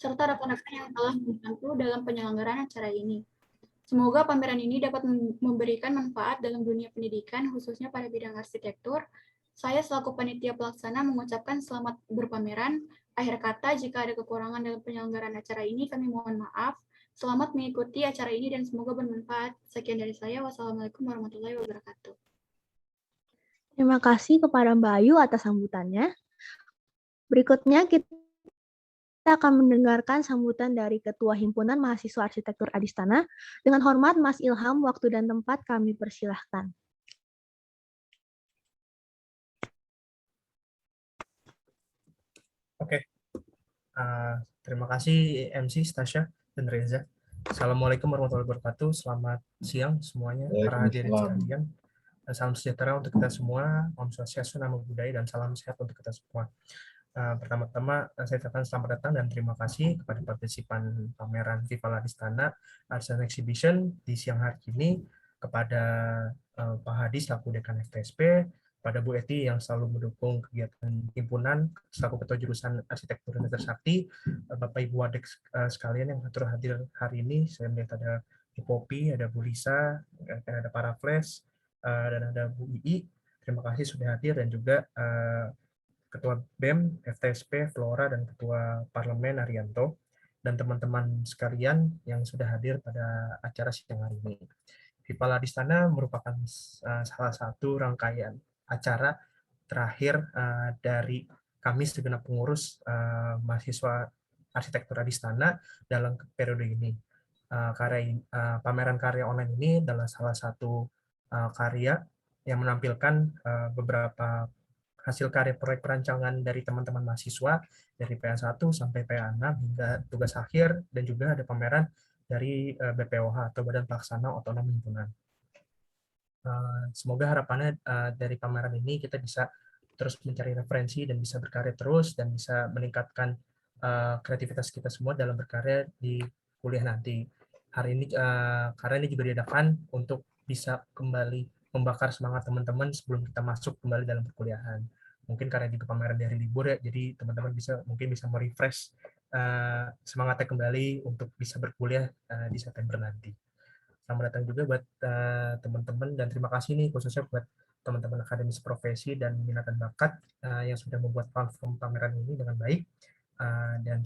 serta rekan-rekan yang telah membantu dalam penyelenggaraan acara ini. Semoga pameran ini dapat memberikan manfaat dalam dunia pendidikan, khususnya pada bidang arsitektur. Saya selaku panitia pelaksana mengucapkan selamat berpameran. Akhir kata, jika ada kekurangan dalam penyelenggaraan acara ini, kami mohon maaf. Selamat mengikuti acara ini dan semoga bermanfaat. Sekian dari saya. Wassalamualaikum warahmatullahi wabarakatuh. Terima kasih kepada Mbak Ayu atas sambutannya. Berikutnya kita akan mendengarkan sambutan dari Ketua Himpunan Mahasiswa Arsitektur Adistana. Dengan hormat Mas Ilham, waktu dan tempat kami persilahkan. Oke, terima kasih MC Stasya dan Reza. Assalamualaikum warahmatullahi wabarakatuh. Selamat siang semuanya, para hadirin sekalian. Salam sejahtera untuk kita semua, Om Swastiastu, Namo Buddhaya, dan salam sehat untuk kita semua. Pertama-tama saya ucapkan selamat datang dan terima kasih kepada partisipan pameran Viva La Adistana Arts and Exhibition di siang hari ini, kepada Pak Hadi selaku Dekan FTSP, pada Bu Eti yang selalu mendukung kegiatan himpunan selaku Ketua Jurusan Arsitektur dan Sakti, Bapak Ibu Adik sekalian yang hadir hari ini. Saya melihat ada Bu Popi, ada Bu Lisa, ada para Flash, dan ada Bu Ii. Terima kasih sudah hadir, dan juga Ketua BEM, FTSP, Flora, dan Ketua Parlemen Arianto, dan teman-teman sekalian yang sudah hadir pada acara siang hari ini. Viva La Adistana merupakan salah satu rangkaian acara terakhir dari kami segenap pengurus mahasiswa arsitektur Adistana dalam periode ini. Pameran karya online ini adalah salah satu karya yang menampilkan beberapa hasil karya proyek perancangan dari teman-teman mahasiswa dari PA1 sampai PA6 hingga tugas akhir, dan juga ada pameran dari BPOH atau Badan Pelaksana Otonom Himpunan. Semoga harapannya dari pameran ini kita bisa terus mencari referensi dan bisa berkarya terus, dan bisa meningkatkan kreativitas kita semua dalam berkarya di kuliah nanti. Hari ini karena ini juga diadakan untuk bisa kembali membakar semangat teman-teman sebelum kita masuk kembali dalam perkuliahan. Mungkin karena juga pameran dari libur ya, jadi teman-teman mungkin bisa merefresh semangatnya kembali untuk bisa berkuliah di September nanti. Selamat datang juga buat teman-teman, dan terima kasih nih khususnya buat teman-teman akademis profesi dan minat dan bakat yang sudah membuat platform pameran ini dengan baik, dan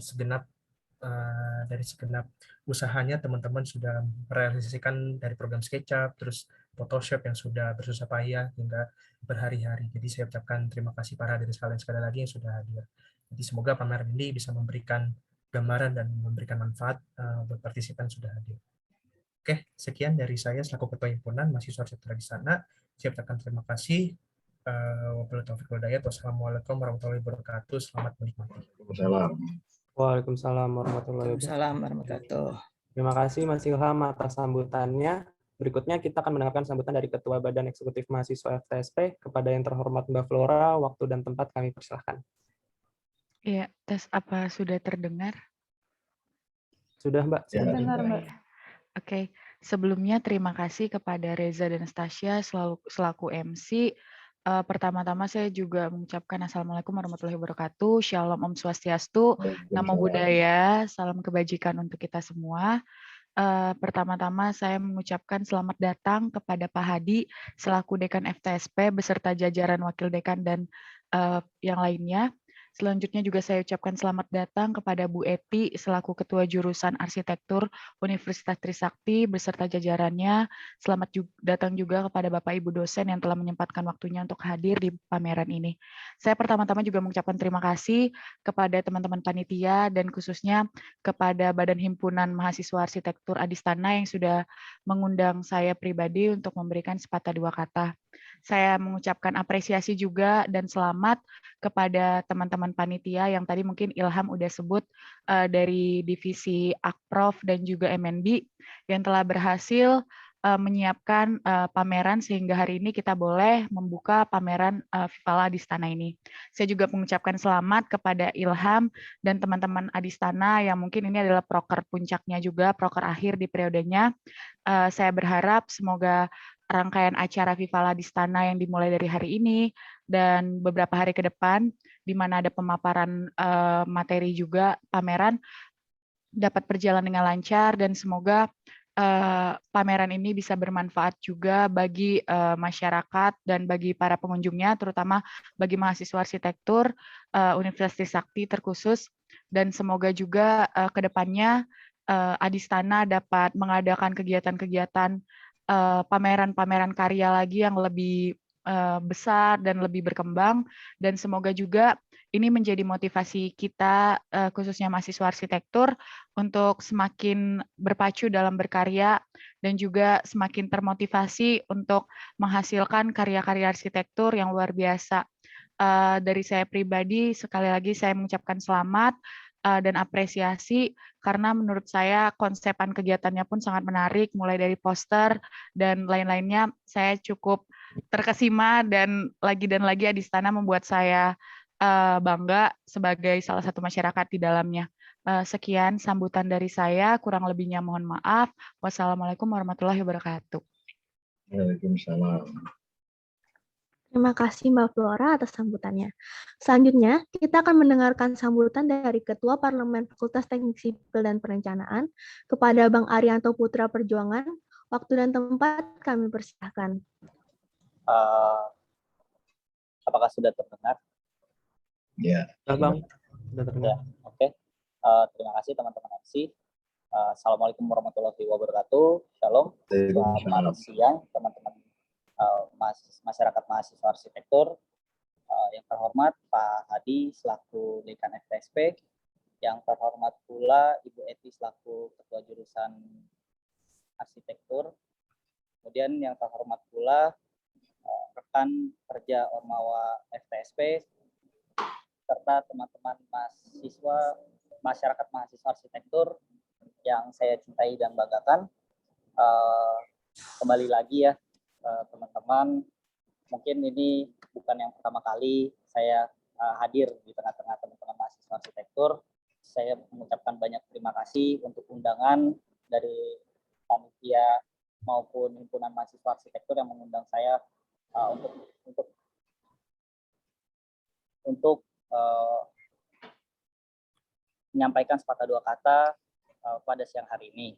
dari segenap usahanya teman-teman sudah merealisasikan dari program SketchUp, terus Photoshop yang sudah bersusah payah hingga berhari-hari. Jadi saya ucapkan terima kasih para hadirin sekalian sekali lagi yang sudah hadir. Jadi semoga pameran ini bisa memberikan gambaran dan memberikan manfaat buat partisipan yang sudah hadir. Oke, sekian dari saya selaku Ketua Himpunan Mahasiswa Arsitektur Adistana. Saya ucapkan terima kasih. Wabillahi taufiq wal hidayah. Wassalamualaikum warahmatullahi wabarakatuh. Selamat menikmati. Waalaikumsalam warahmatullahi wabarakatuh. Terima kasih Mas Ilham atas sambutannya. Berikutnya kita akan mendengarkan sambutan dari Ketua Badan Eksekutif Mahasiswa FTSP. Kepada yang terhormat Mbak Flora, waktu dan tempat kami persilahkan. Iya, tes apa sudah terdengar? Sudah Mbak. Terdengar Mbak. Oke, sebelumnya terima kasih kepada Reza dan Stasya selaku MC. Pertama-tama saya juga mengucapkan Assalamualaikum warahmatullahi wabarakatuh. Shalom Om Swastiastu, Namo Buddhaya, salam kebajikan untuk kita semua. Pertama-tama saya mengucapkan selamat datang kepada Pak Hadi selaku Dekan FTSP beserta jajaran Wakil Dekan dan yang lainnya. Selanjutnya juga saya ucapkan selamat datang kepada Bu Eti selaku Ketua Jurusan Arsitektur Universitas Trisakti beserta jajarannya. Selamat datang juga kepada Bapak Ibu dosen yang telah menyempatkan waktunya untuk hadir di pameran ini. Saya pertama-tama juga mengucapkan terima kasih kepada teman-teman panitia dan khususnya kepada Badan Himpunan Mahasiswa Arsitektur Adistana yang sudah mengundang saya pribadi untuk memberikan sepatah dua kata. Saya mengucapkan apresiasi juga dan selamat kepada teman-teman panitia yang tadi mungkin Ilham udah sebut dari divisi Akprov dan juga MNB yang telah berhasil menyiapkan pameran sehingga hari ini kita boleh membuka pameran Viva La Adistana ini. Saya juga mengucapkan selamat kepada Ilham dan teman-teman Adistana yang mungkin ini adalah proker puncaknya juga, proker akhir di periodenya. Saya berharap semoga rangkaian acara Viva La Adistana yang dimulai dari hari ini dan beberapa hari ke depan, di mana ada pemaparan materi juga pameran, dapat berjalan dengan lancar dan semoga pameran ini bisa bermanfaat juga bagi masyarakat dan bagi para pengunjungnya, terutama bagi mahasiswa arsitektur Universitas Trisakti terkhusus, dan semoga juga ke depannya Adistana dapat mengadakan kegiatan-kegiatan pameran-pameran karya lagi yang lebih besar dan lebih berkembang, dan semoga juga ini menjadi motivasi kita khususnya mahasiswa arsitektur untuk semakin berpacu dalam berkarya dan juga semakin termotivasi untuk menghasilkan karya-karya arsitektur yang luar biasa. Dari saya pribadi, sekali lagi saya mengucapkan selamat dan apresiasi karena menurut saya konsepan kegiatannya pun sangat menarik, mulai dari poster dan lain-lainnya. Saya cukup terkesima dan lagi Adistana membuat saya bangga sebagai salah satu masyarakat di dalamnya. Sekian sambutan dari saya, kurang lebihnya mohon maaf. Wassalamualaikum warahmatullahi wabarakatuh. Waalaikumsalam. Terima kasih Mbak Flora atas sambutannya. Selanjutnya, kita akan mendengarkan sambutan dari Ketua Parlemen Fakultas Teknik Sipil dan Perencanaan kepada Bang Arianto Putra Perjuangan. Waktu dan tempat kami persilahkan. Apakah sudah terdengar? Ya, Bang, sudah terdengar. Ya, oke. Terima kasih teman-teman MC. Assalamualaikum warahmatullahi wabarakatuh. Shalom. Selamat siang teman-teman masyarakat mahasiswa arsitektur. Yang terhormat Pak Hadi selaku Dekan FTSP, yang terhormat pula Ibu Eti selaku Ketua Jurusan Arsitektur, kemudian yang terhormat pula rekan kerja Ormawa FTSP, serta teman-teman masyarakat mahasiswa arsitektur yang saya cintai dan banggakan. Kembali lagi ya teman-teman, mungkin ini bukan yang pertama kali saya hadir di tengah-tengah teman-teman mahasiswa arsitektur. Saya mengucapkan banyak terima kasih untuk undangan dari panitia maupun himpunan mahasiswa arsitektur yang mengundang saya untuk menyampaikan sepatah dua kata pada siang hari ini.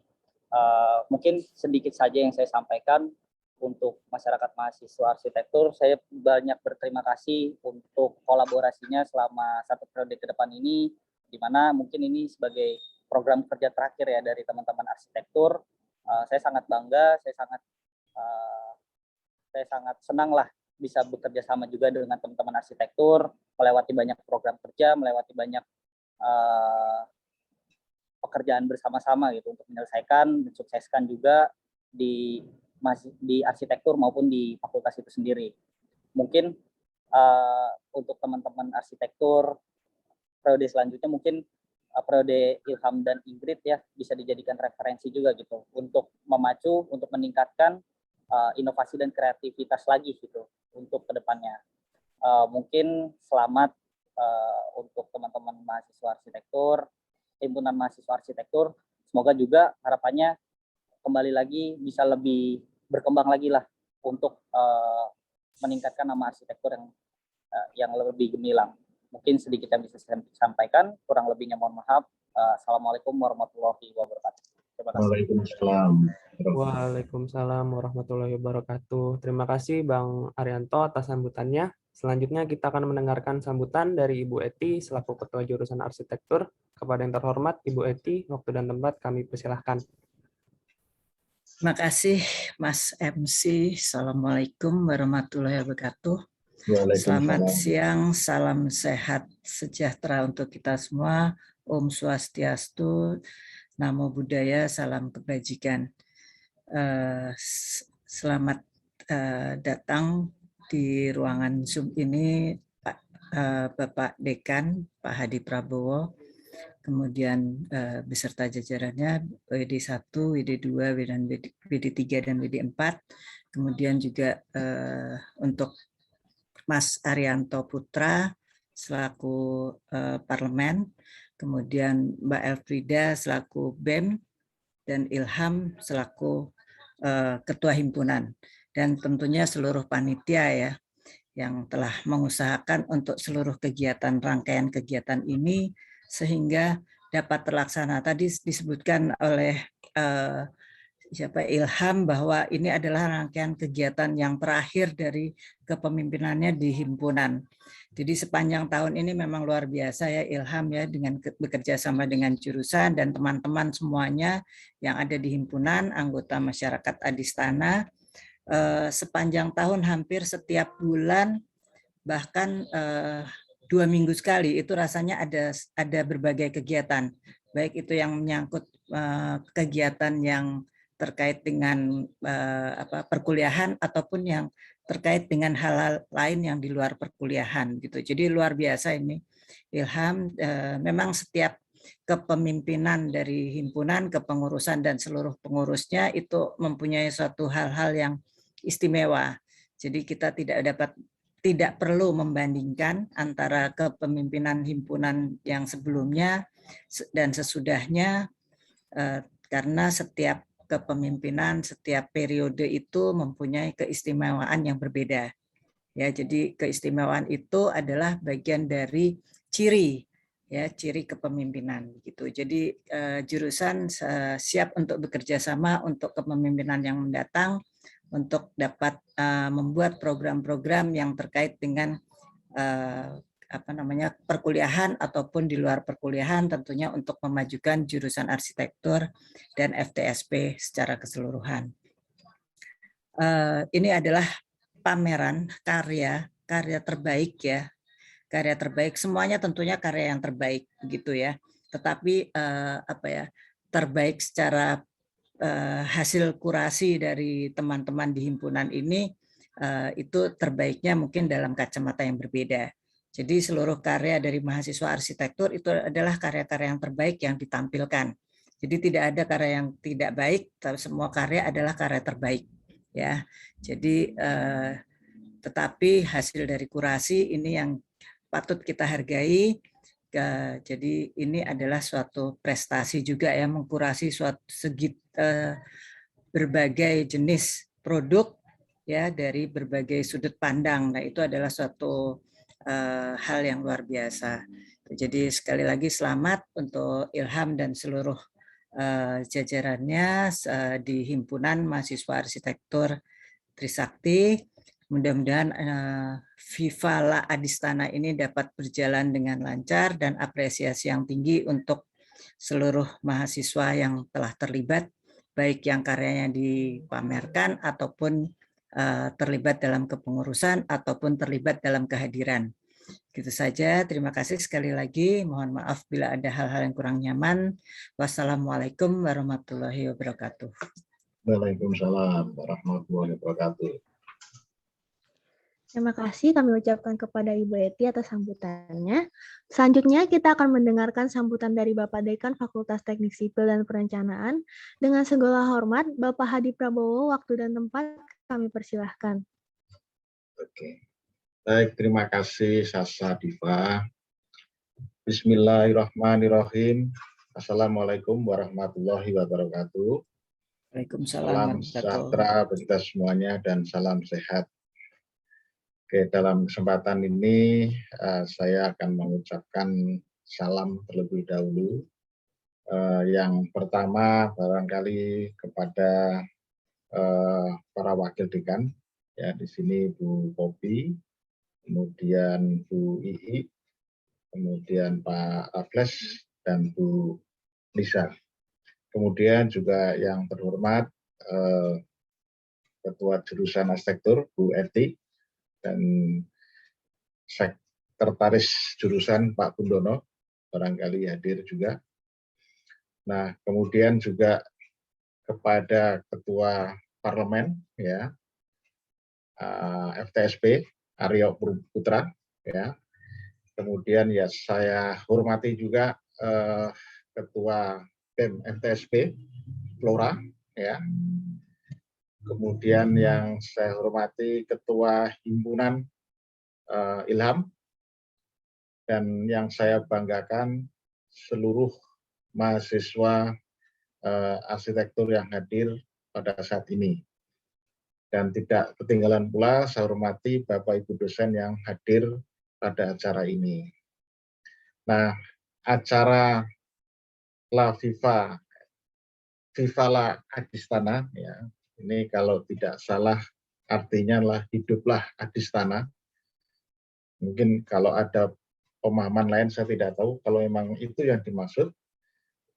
Mungkin sedikit saja yang saya sampaikan. Untuk masyarakat mahasiswa arsitektur, saya banyak berterima kasih untuk kolaborasinya selama 1 periode ke depan ini, di mana mungkin ini sebagai program kerja terakhir ya dari teman-teman arsitektur. Saya sangat bangga, saya sangat senang lah bisa bekerja sama juga dengan teman-teman arsitektur, melewati banyak program kerja, melewati banyak pekerjaan bersama-sama gitu untuk menyelesaikan, mensukseskan juga di arsitektur maupun di fakultas itu sendiri. Mungkin untuk teman-teman arsitektur periode selanjutnya mungkin periode Ilham dan Ingrid ya bisa dijadikan referensi juga gitu untuk memacu, untuk meningkatkan inovasi dan kreativitas lagi gitu untuk kedepannya. Mungkin selamat untuk teman-teman mahasiswa arsitektur, himpunan mahasiswa arsitektur. Semoga juga harapannya kembali lagi bisa lebih berkembang lagi lah untuk meningkatkan nama arsitektur yang lebih gemilang. Mungkin sedikit yang bisa saya sampaikan, kurang lebihnya mohon maaf. Assalamualaikum warahmatullahi wabarakatuh. Terima kasih. Waalaikumsalam. Waalaikumsalam warahmatullahi wabarakatuh. Terima kasih Bang Arianto atas sambutannya. Selanjutnya kita akan mendengarkan sambutan dari Ibu Eti selaku Ketua Jurusan Arsitektur. Kepada yang terhormat Ibu Eti, waktu dan tempat kami persilahkan. Terima kasih Mas MC. Assalamualaikum warahmatullahi wabarakatuh. Selamat siang, salam sehat sejahtera untuk kita semua. Om Swastiastu, Namo Buddhaya, salam kebajikan. Selamat datang di ruangan Zoom ini Bapak Dekan, Pak Hadi Prabowo, kemudian beserta jajarannya WD1, WD2, WD3, dan WD4. Kemudian juga untuk Mas Arianto Putra selaku Parlemen, kemudian Mbak Elfrida selaku BEM, dan Ilham selaku Ketua Himpunan. Dan tentunya seluruh panitia ya, yang telah mengusahakan untuk seluruh kegiatan, rangkaian kegiatan ini, sehingga dapat terlaksana. Tadi disebutkan oleh Ilham bahwa ini adalah rangkaian kegiatan yang terakhir dari kepemimpinannya di himpunan. Jadi sepanjang tahun ini memang luar biasa ya Ilham ya, dengan bekerja sama dengan jurusan dan teman-teman semuanya yang ada di himpunan, anggota masyarakat Adistana. Sepanjang tahun hampir setiap bulan, bahkan 2 minggu sekali itu rasanya ada berbagai kegiatan, baik itu yang menyangkut kegiatan yang terkait dengan perkuliahan ataupun yang terkait dengan hal-hal lain yang di luar perkuliahan gitu. Jadi luar biasa ini Ilham. Memang setiap kepemimpinan dari himpunan, kepengurusan dan seluruh pengurusnya itu mempunyai suatu hal-hal yang istimewa. Jadi kita tidak perlu membandingkan antara kepemimpinan himpunan yang sebelumnya dan sesudahnya, karena setiap kepemimpinan, setiap periode itu mempunyai keistimewaan yang berbeda. Ya, jadi keistimewaan itu adalah bagian dari ciri kepemimpinan gitu. Jadi jurusan siap untuk bekerja sama untuk kepemimpinan yang mendatang, untuk dapat membuat program-program yang terkait dengan perkuliahan ataupun di luar perkuliahan, tentunya untuk memajukan jurusan arsitektur dan FTSP secara keseluruhan. Ini adalah pameran karya terbaik ya, karya terbaik, semuanya tentunya karya yang terbaik begitu ya. Tetapi terbaik secara hasil kurasi dari teman-teman di himpunan ini, itu terbaiknya mungkin dalam kacamata yang berbeda. Jadi seluruh karya dari mahasiswa arsitektur itu adalah karya-karya yang terbaik yang ditampilkan. Jadi tidak ada karya yang tidak baik, tapi semua karya adalah karya terbaik ya. Jadi tetapi hasil dari kurasi ini yang patut kita hargai. Jadi ini adalah suatu prestasi juga ya, mengkurasi berbagai jenis produk ya dari berbagai sudut pandang. Nah, itu adalah suatu hal yang luar biasa. Jadi sekali lagi selamat untuk Ilham dan seluruh jajarannya di Himpunan Mahasiswa Arsitektur Trisakti. Mudah-mudahan Viva Adistana ini dapat berjalan dengan lancar dan apresiasi yang tinggi untuk seluruh mahasiswa yang telah terlibat, baik yang karyanya dipamerkan ataupun terlibat dalam kepengurusan ataupun terlibat dalam kehadiran. Gitu saja, terima kasih sekali lagi. Mohon maaf bila ada hal-hal yang kurang nyaman. Wassalamualaikum warahmatullahi wabarakatuh. Waalaikumsalam warahmatullahi wabarakatuh. Terima kasih kami ucapkan kepada Ibu Eti atas sambutannya. Selanjutnya kita akan mendengarkan sambutan dari Bapak Dekan Fakultas Teknik Sipil dan Perencanaan. Dengan segala hormat, Bapak Hadi Prabowo, waktu dan tempat kami persilahkan. Oke. Baik, terima kasih Sasa Diva. Bismillahirrahmanirrahim. Assalamualaikum warahmatullahi wabarakatuh. Waalaikumsalam. Salam sejahtera bagi kita semuanya dan salam sehat. Oke, dalam kesempatan ini saya akan mengucapkan salam terlebih dahulu. Yang pertama barangkali kepada para wakil dekan, ya di sini Bu Popi, kemudian Bu Ii, kemudian Pak Raffles dan Bu Lisa. Kemudian juga yang terhormat Ketua Jurusan Arsitektur Bu Eti, dan Sekretaris Jurusan Pak Bundono barangkali hadir juga. Nah, kemudian juga kepada Ketua Parlemen ya, FTSP Aryo Putra ya. Kemudian ya saya hormati juga Ketua BEM FTSP Flora ya. Kemudian yang saya hormati Ketua Himpunan Ilham, dan yang saya banggakan seluruh mahasiswa arsitektur yang hadir pada saat ini. Dan tidak ketinggalan pula saya hormati Bapak Ibu dosen yang hadir pada acara ini. Nah, acara La Viva, Viva la Adistana, ya. Ini kalau tidak salah artinya lah hiduplah Adistana. Mungkin kalau ada pemahaman lain saya tidak tahu, kalau memang itu yang dimaksud.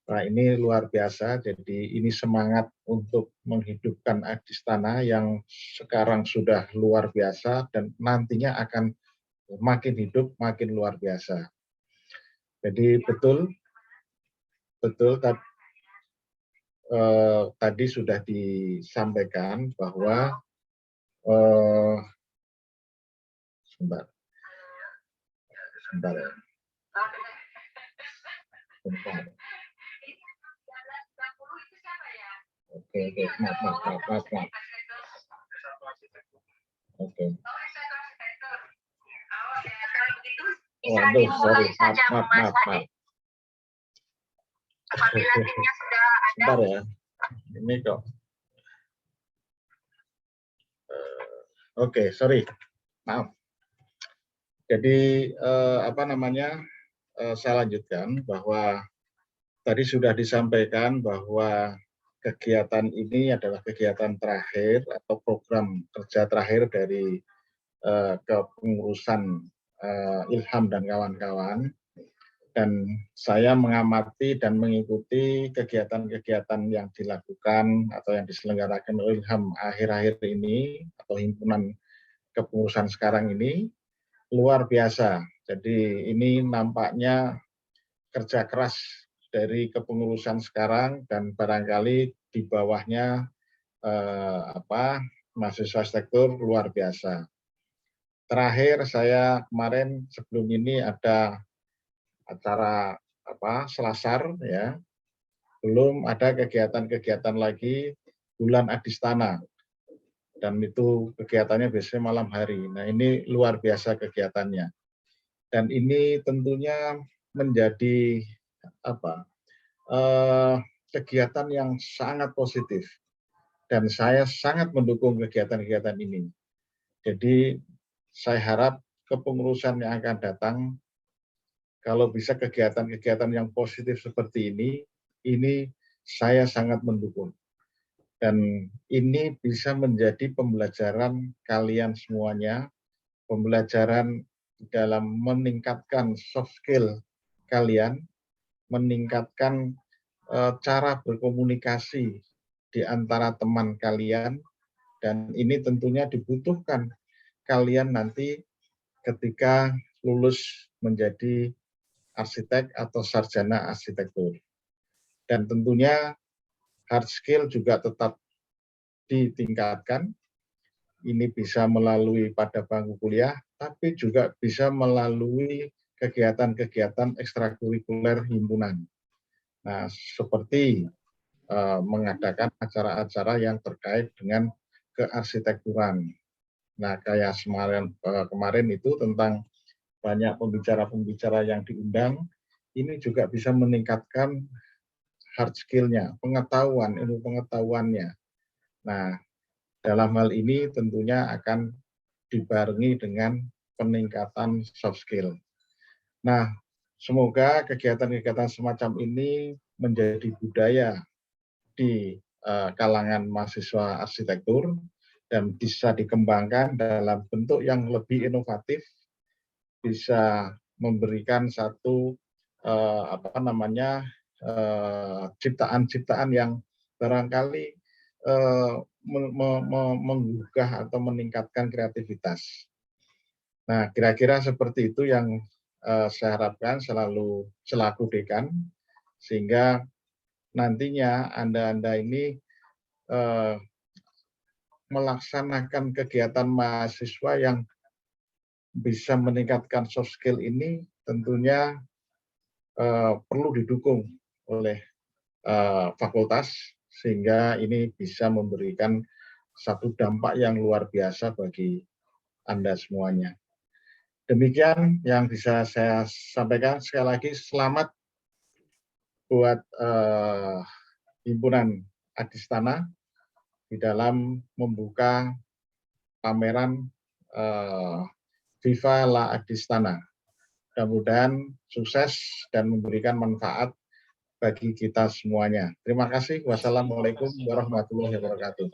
Nah, ini luar biasa, jadi ini semangat untuk menghidupkan Adistana yang sekarang sudah luar biasa dan nantinya akan makin hidup, makin luar biasa. Jadi betul tadi sudah disampaikan bahwa sebentar ya. Bentar. Oke, maaf. Oke. Waduh, sorry, maaf. Sebentar ya. Ini kok. Oke, sorry. Maaf. Jadi saya lanjutkan bahwa tadi sudah disampaikan bahwa kegiatan ini adalah kegiatan terakhir atau program kerja terakhir dari kepengurusan Ilham dan kawan-kawan. Dan saya mengamati dan mengikuti kegiatan-kegiatan yang dilakukan atau yang diselenggarakan oleh Ilham akhir-akhir ini atau himpunan kepengurusan sekarang ini luar biasa. Jadi ini nampaknya kerja keras dari kepengurusan sekarang dan barangkali di bawahnya mahasiswa arsitektur luar biasa. Terakhir saya kemarin sebelum ini ada acara Selasar ya. Belum ada kegiatan-kegiatan lagi bulan Adistana. Dan itu kegiatannya biasanya malam hari. Nah, ini luar biasa kegiatannya. Dan ini tentunya menjadi kegiatan yang sangat positif. Dan saya sangat mendukung kegiatan-kegiatan ini. Jadi saya harap kepengurusan yang akan datang, kalau bisa kegiatan-kegiatan yang positif seperti ini saya sangat mendukung. Dan ini bisa menjadi pembelajaran kalian semuanya, pembelajaran dalam meningkatkan soft skill kalian, meningkatkan cara berkomunikasi di antara teman kalian, dan ini tentunya dibutuhkan kalian nanti ketika lulus menjadi arsitek atau sarjana arsitektur. Dan tentunya hard skill juga tetap ditingkatkan. Ini bisa melalui pada bangku kuliah, tapi juga bisa melalui kegiatan-kegiatan ekstrakurikuler himpunan. Nah, seperti mengadakan acara-acara yang terkait dengan kearsitekturan. Nah, kayak kemarin itu tentang banyak pembicara-pembicara yang diundang, ini juga bisa meningkatkan hard skill-nya, pengetahuan, ilmu pengetahuannya. Nah, dalam hal ini tentunya akan dibarengi dengan peningkatan soft skill. Nah, semoga kegiatan-kegiatan semacam ini menjadi budaya di kalangan mahasiswa arsitektur dan bisa dikembangkan dalam bentuk yang lebih inovatif, bisa memberikan satu ciptaan-ciptaan yang barangkali menggugah atau meningkatkan kreativitas. Nah, kira-kira seperti itu yang saya harapkan selalu selaku dekan, sehingga nantinya Anda ini melaksanakan kegiatan mahasiswa yang bisa meningkatkan soft skill ini tentunya perlu didukung oleh fakultas, sehingga ini bisa memberikan satu dampak yang luar biasa bagi Anda semuanya. Demikian yang bisa saya sampaikan. Sekali lagi selamat buat himpunan Adistana di dalam membuka pameran Viva la Adistana. Mudah-mudahan sukses dan memberikan manfaat bagi kita semuanya. Terima kasih. Wassalamualaikum warahmatullahi wabarakatuh.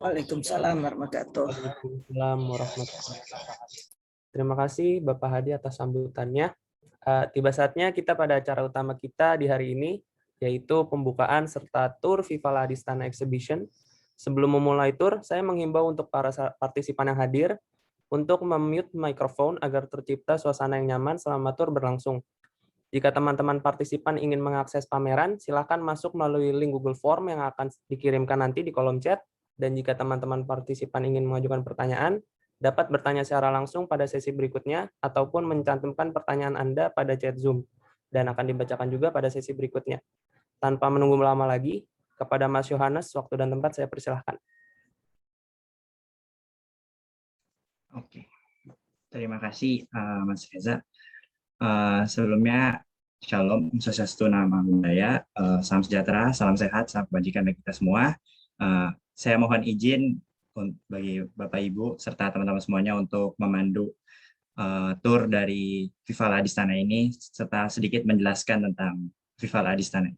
Waalaikumsalam warahmatullahi wabarakatuh. Waalaikumsalam warahmatullahi wabarakatuh. Terima kasih Bapak Hadi atas sambutannya. Tiba saatnya kita pada acara utama kita di hari ini, yaitu pembukaan serta tur Viva La Adistana Exhibition. Sebelum memulai tur, saya menghimbau untuk para partisipan yang hadir untuk memute mikrofon agar tercipta suasana yang nyaman selama tur berlangsung. Jika teman-teman partisipan ingin mengakses pameran, silakan masuk melalui link Google Form yang akan dikirimkan nanti di kolom chat. Dan jika teman-teman partisipan ingin mengajukan pertanyaan, dapat bertanya secara langsung pada sesi berikutnya ataupun mencantumkan pertanyaan Anda pada chat Zoom dan akan dibacakan juga pada sesi berikutnya. Tanpa menunggu lama lagi, kepada Mas Yohanes, waktu dan tempat saya persilahkan. Oke, terima kasih Mas Reza. Sebelumnya, Shalom, Swastiastu, Nama Budaya, salam sejahtera, salam sehat, salam kebajikan bagi kita semua. Saya mohon izin bagi Bapak Ibu serta teman-teman semuanya untuk memandu tur dari Viva La Adistana ini serta sedikit menjelaskan tentang Viva La Adistana.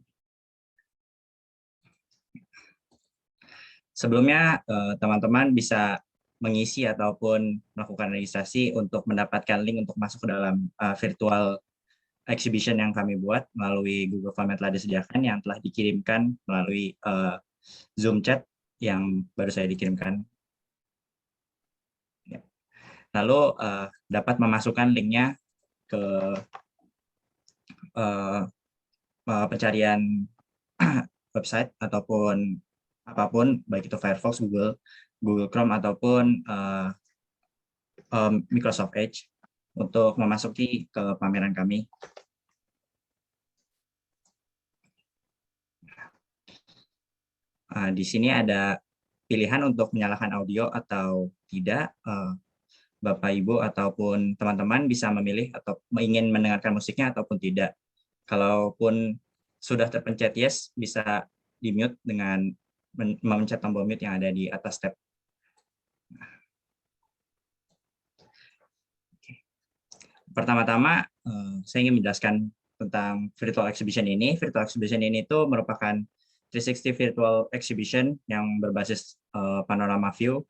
Sebelumnya, teman-teman bisa mengisi ataupun melakukan registrasi untuk mendapatkan link untuk masuk ke dalam virtual exhibition yang kami buat melalui Google Form yang telah disediakan yang telah dikirimkan melalui Zoom chat yang baru saya dikirimkan. Lalu dapat memasukkan linknya ke pencarian website ataupun apapun, baik itu Firefox, Google Chrome ataupun Microsoft Edge untuk memasuki ke pameran kami. Di sini ada pilihan untuk menyalakan audio atau tidak. Bapak, Ibu, ataupun teman-teman bisa memilih atau ingin mendengarkan musiknya ataupun tidak. Kalaupun sudah terpencet yes, bisa di-mute dengan memencet tombol mute yang ada di atas tab. Pertama-tama, saya ingin menjelaskan tentang virtual exhibition ini. Virtual exhibition ini itu merupakan 360 virtual exhibition yang berbasis panorama view.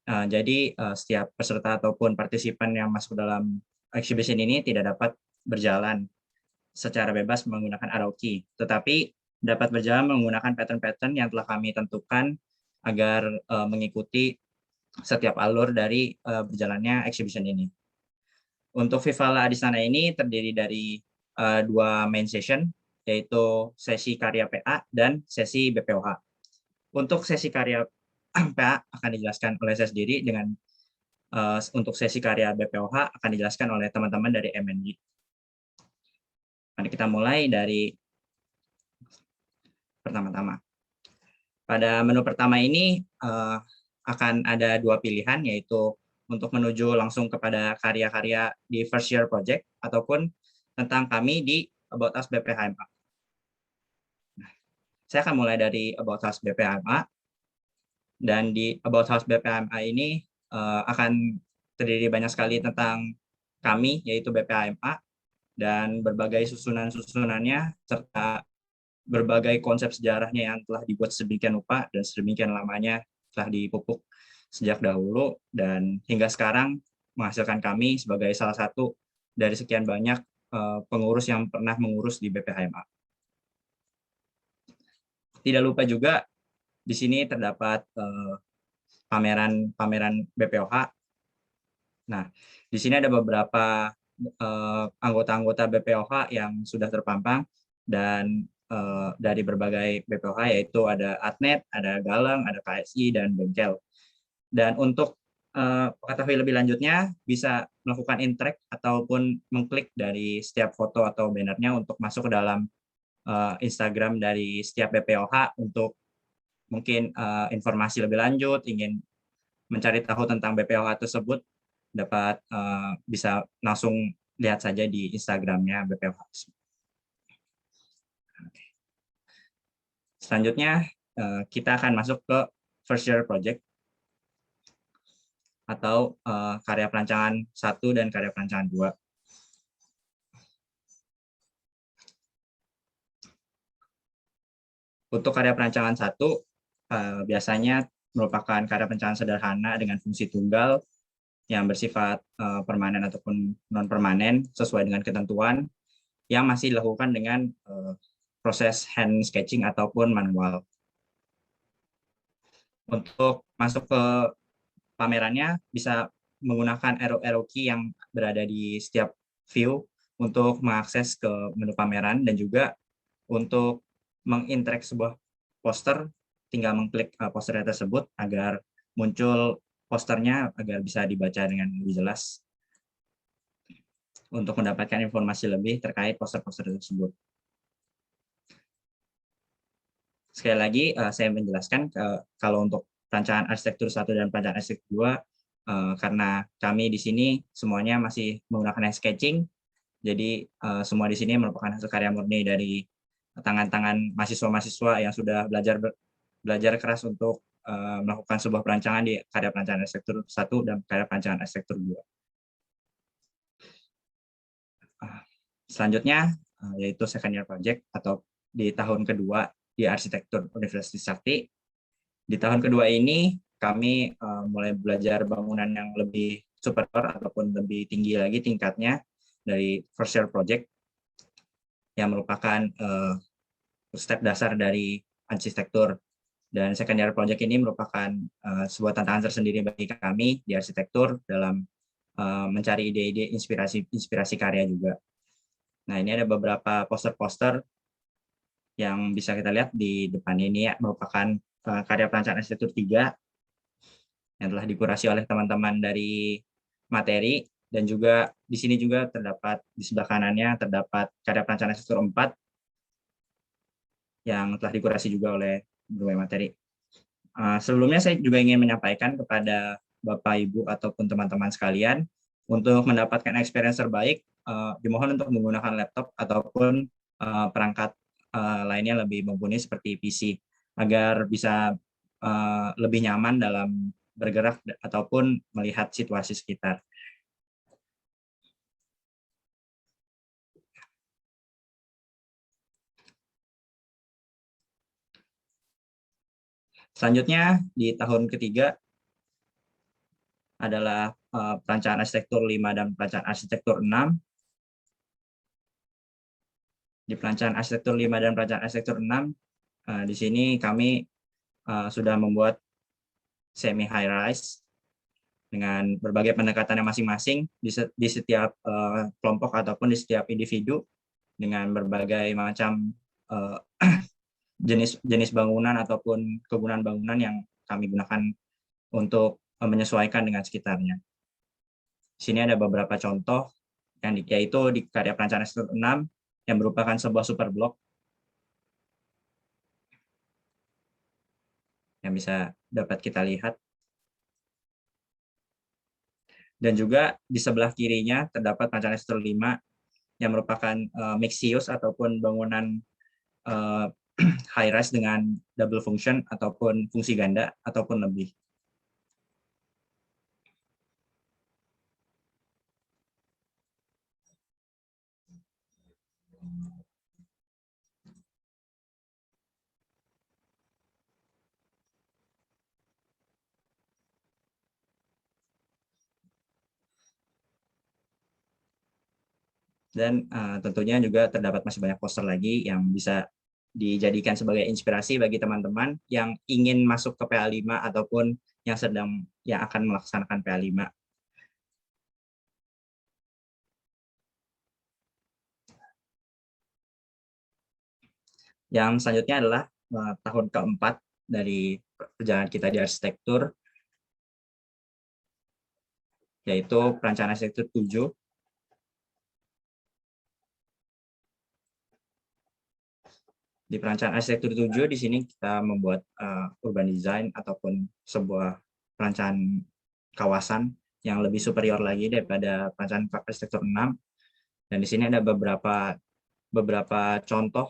Jadi setiap peserta ataupun partisipan yang masuk dalam exhibition ini tidak dapat berjalan secara bebas menggunakan arrow key, tetapi dapat berjalan menggunakan pattern-pattern yang telah kami tentukan agar mengikuti setiap alur dari berjalannya exhibition ini. Untuk Viva La Adistana ini terdiri dari dua main session, yaitu sesi karya PA dan sesi BPOH. Untuk sesi karya PA akan dijelaskan oleh saya sendiri, dengan untuk sesi karya BPOH akan dijelaskan oleh teman-teman dari MNG. Mari kita mulai dari pertama-tama. Pada menu pertama ini akan ada dua pilihan, yaitu untuk menuju langsung kepada karya-karya di first year project ataupun tentang kami di About Us BPHMA. Nah, saya akan mulai dari About Us BPHMA. Dan di About Us BPHMA ini akan terdiri banyak sekali tentang kami, yaitu BPHMA, dan berbagai susunan-susunannya, serta berbagai konsep sejarahnya yang telah dibuat sedemikian rupa dan sedemikian lamanya telah dipupuk sejak dahulu, dan hingga sekarang menghasilkan kami sebagai salah satu dari sekian banyak pengurus yang pernah mengurus di BPHMA. Tidak lupa juga, di sini terdapat pameran BPOH. Nah, di sini ada beberapa anggota-anggota BPOH yang sudah terpampang dan dari berbagai BPOH, yaitu ada Atnet, ada Galang, ada KSI, dan Bengkel. Dan untuk mengetahui lebih lanjutnya, bisa melakukan interact ataupun mengklik dari setiap foto atau bannernya untuk masuk ke dalam Instagram dari setiap BPOH untuk mungkin informasi lebih lanjut, ingin mencari tahu tentang BPOH tersebut, dapat bisa langsung lihat saja di Instagramnya BPOH. Selanjutnya, kita akan masuk ke first year project atau karya perancangan 1 dan karya perancangan 2. Untuk karya perancangan 1 biasanya merupakan karya perancangan sederhana dengan fungsi tunggal yang bersifat permanen ataupun non permanen sesuai dengan ketentuan yang masih dilakukan dengan proses hand sketching ataupun manual. Untuk masuk ke pamerannya bisa menggunakan arrow key yang berada di setiap view untuk mengakses ke menu pameran, dan juga untuk menginteract sebuah poster tinggal mengklik posternya tersebut agar muncul posternya agar bisa dibaca dengan lebih jelas untuk mendapatkan informasi lebih terkait poster-poster tersebut. Sekali lagi saya menjelaskan kalau untuk perancangan arsitektur 1 dan perancangan arsitektur 2 karena kami di sini semuanya masih menggunakan hand sketching, jadi semua di sini merupakan hasil karya murni dari tangan-tangan mahasiswa-mahasiswa yang sudah belajar keras untuk melakukan sebuah perancangan di karya perancangan arsitektur 1 dan karya perancangan arsitektur 2. Selanjutnya yaitu second year project atau di tahun kedua di arsitektur Universitas Trisakti. Di tahun kedua ini kami mulai belajar bangunan yang lebih superior ataupun lebih tinggi lagi tingkatnya dari first year project, yang merupakan step dasar dari arsitektur. Dan second year project ini merupakan sebuah tantangan tersendiri bagi kami di arsitektur dalam mencari ide-ide inspirasi karya juga. Nah, ini ada beberapa poster-poster yang bisa kita lihat di depan ini, ya, merupakan karya perancangan arsitektur 3 yang telah dikurasi oleh teman-teman dari materi, dan juga di sini juga terdapat di sebelah kanannya terdapat karya perancangan arsitektur 4 yang telah dikurasi juga oleh berbagai materi. Sebelumnya saya juga ingin menyampaikan kepada Bapak, Ibu, ataupun teman-teman sekalian, untuk mendapatkan experience terbaik, dimohon untuk menggunakan laptop ataupun perangkat lainnya lebih mumpuni seperti PC, agar bisa lebih nyaman dalam bergerak ataupun melihat situasi sekitar. Selanjutnya di tahun ketiga adalah perancangan arsitektur 5 dan perancangan arsitektur 6. Di perancangan arsitektur 5 dan perancangan arsitektur 6, di sini kami sudah membuat semi high rise dengan berbagai pendekatannya masing-masing di setiap kelompok ataupun di setiap individu, dengan berbagai macam jenis bangunan ataupun kegunaan bangunan yang kami gunakan untuk menyesuaikan dengan sekitarnya. Di sini ada beberapa contoh, yaitu di karya perancangan arsitektur 6 yang merupakan sebuah super blok yang bisa dapat kita lihat. Dan juga di sebelah kirinya terdapat perancangan arsitektur 5 yang merupakan mixed use ataupun bangunan high rise dengan double function ataupun fungsi ganda ataupun lebih. Dan tentunya juga terdapat masih banyak poster lagi yang bisa dijadikan sebagai inspirasi bagi teman-teman yang ingin masuk ke PA5 ataupun yang akan melaksanakan PA5. Yang selanjutnya adalah tahun keempat dari perjalanan kita di arsitektur, yaitu perancangan arsitektur 7. Di perancangan arsitektur 7 di sini kita membuat urban design ataupun sebuah perancangan kawasan yang lebih superior lagi daripada perancangan arsitektur 6. Dan di sini ada beberapa contoh.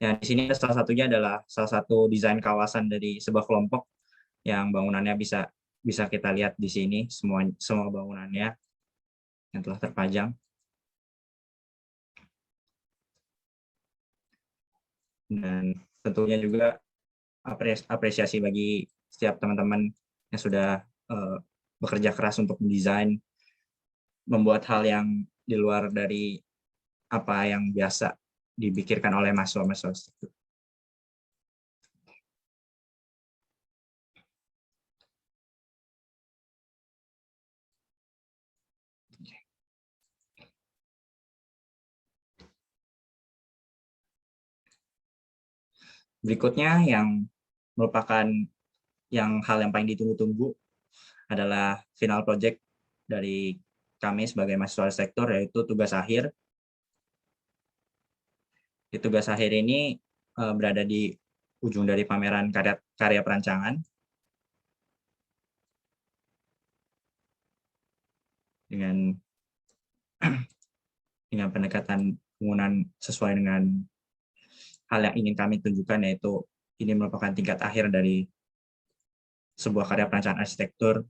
Yang di sini salah satunya adalah salah satu desain kawasan dari sebuah kelompok yang bangunannya bisa kita lihat di sini, semua bangunannya yang telah terpajang. Dan tentunya juga apresiasi bagi setiap teman-teman yang sudah bekerja keras untuk mendesain, membuat hal yang di luar dari apa yang biasa dipikirkan oleh mahasiswa-mahasiswa. Berikutnya yang merupakan hal yang paling ditunggu-tunggu adalah final project dari kami sebagai mahasiswa sektor, yaitu tugas akhir. Di tugas akhir ini berada di ujung dari pameran karya perancangan dengan pendekatan penggunaan sesuai dengan hal yang ingin kami tunjukkan, yaitu ini merupakan tingkat akhir dari sebuah karya perancangan arsitektur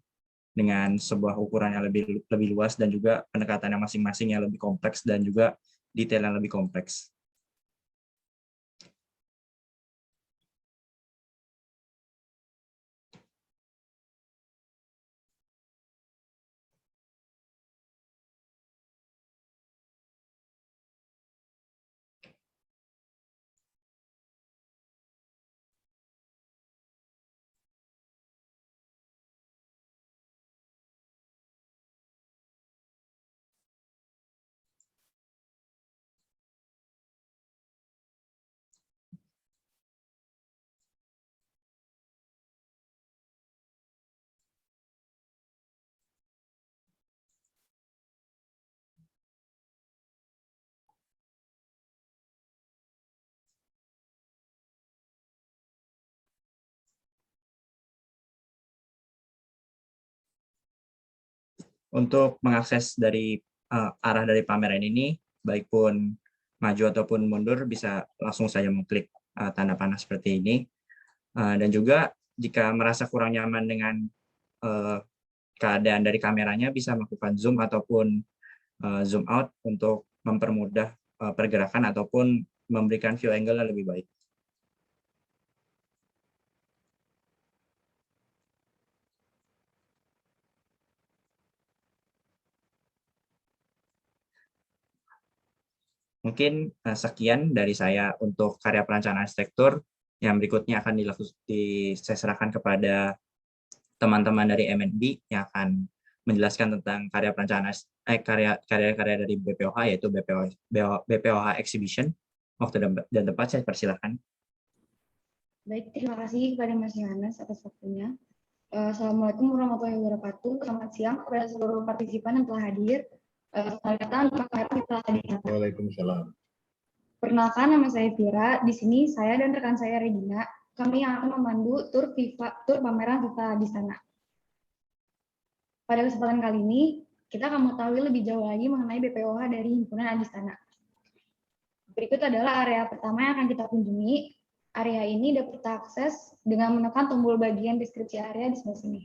dengan sebuah ukuran yang lebih luas dan juga pendekatan yang masing-masing yang lebih kompleks dan juga detail yang lebih kompleks. Untuk mengakses dari arah dari pameran ini, baik pun maju ataupun mundur, bisa langsung saja mengklik tanda panah seperti ini. Dan juga jika merasa kurang nyaman dengan keadaan dari kameranya, bisa melakukan zoom ataupun zoom out untuk mempermudah pergerakan ataupun memberikan view angle yang lebih baik. Mungkin sekian dari saya untuk karya perancangan arsitektur. Yang berikutnya akan saya serahkan kepada teman-teman dari MNB yang akan menjelaskan tentang karya perancangan karya dari BPOH, yaitu BPOH Exhibition. Waktu dan tempat saya persilahkan. Baik, terima kasih kepada Mas Yohanes atas waktunya. Assalamualaikum warahmatullahi wabarakatuh. Selamat siang kepada seluruh partisipan yang telah hadir. Selamat datang di pameran kita hadir. Waalaikumsalam. Perkenalkan, nama saya Vira. Di sini saya dan rekan saya Regina, kami yang akan memandu tur pameran FIFA di sana. Pada kesempatan kali ini, kita akan mengetahui lebih jauh lagi mengenai BPOH dari Himpunan Adistana. Berikut adalah area pertama yang akan kita kunjungi. Area ini dapat kita akses dengan menekan tombol bagian deskripsi area di sebelah sini.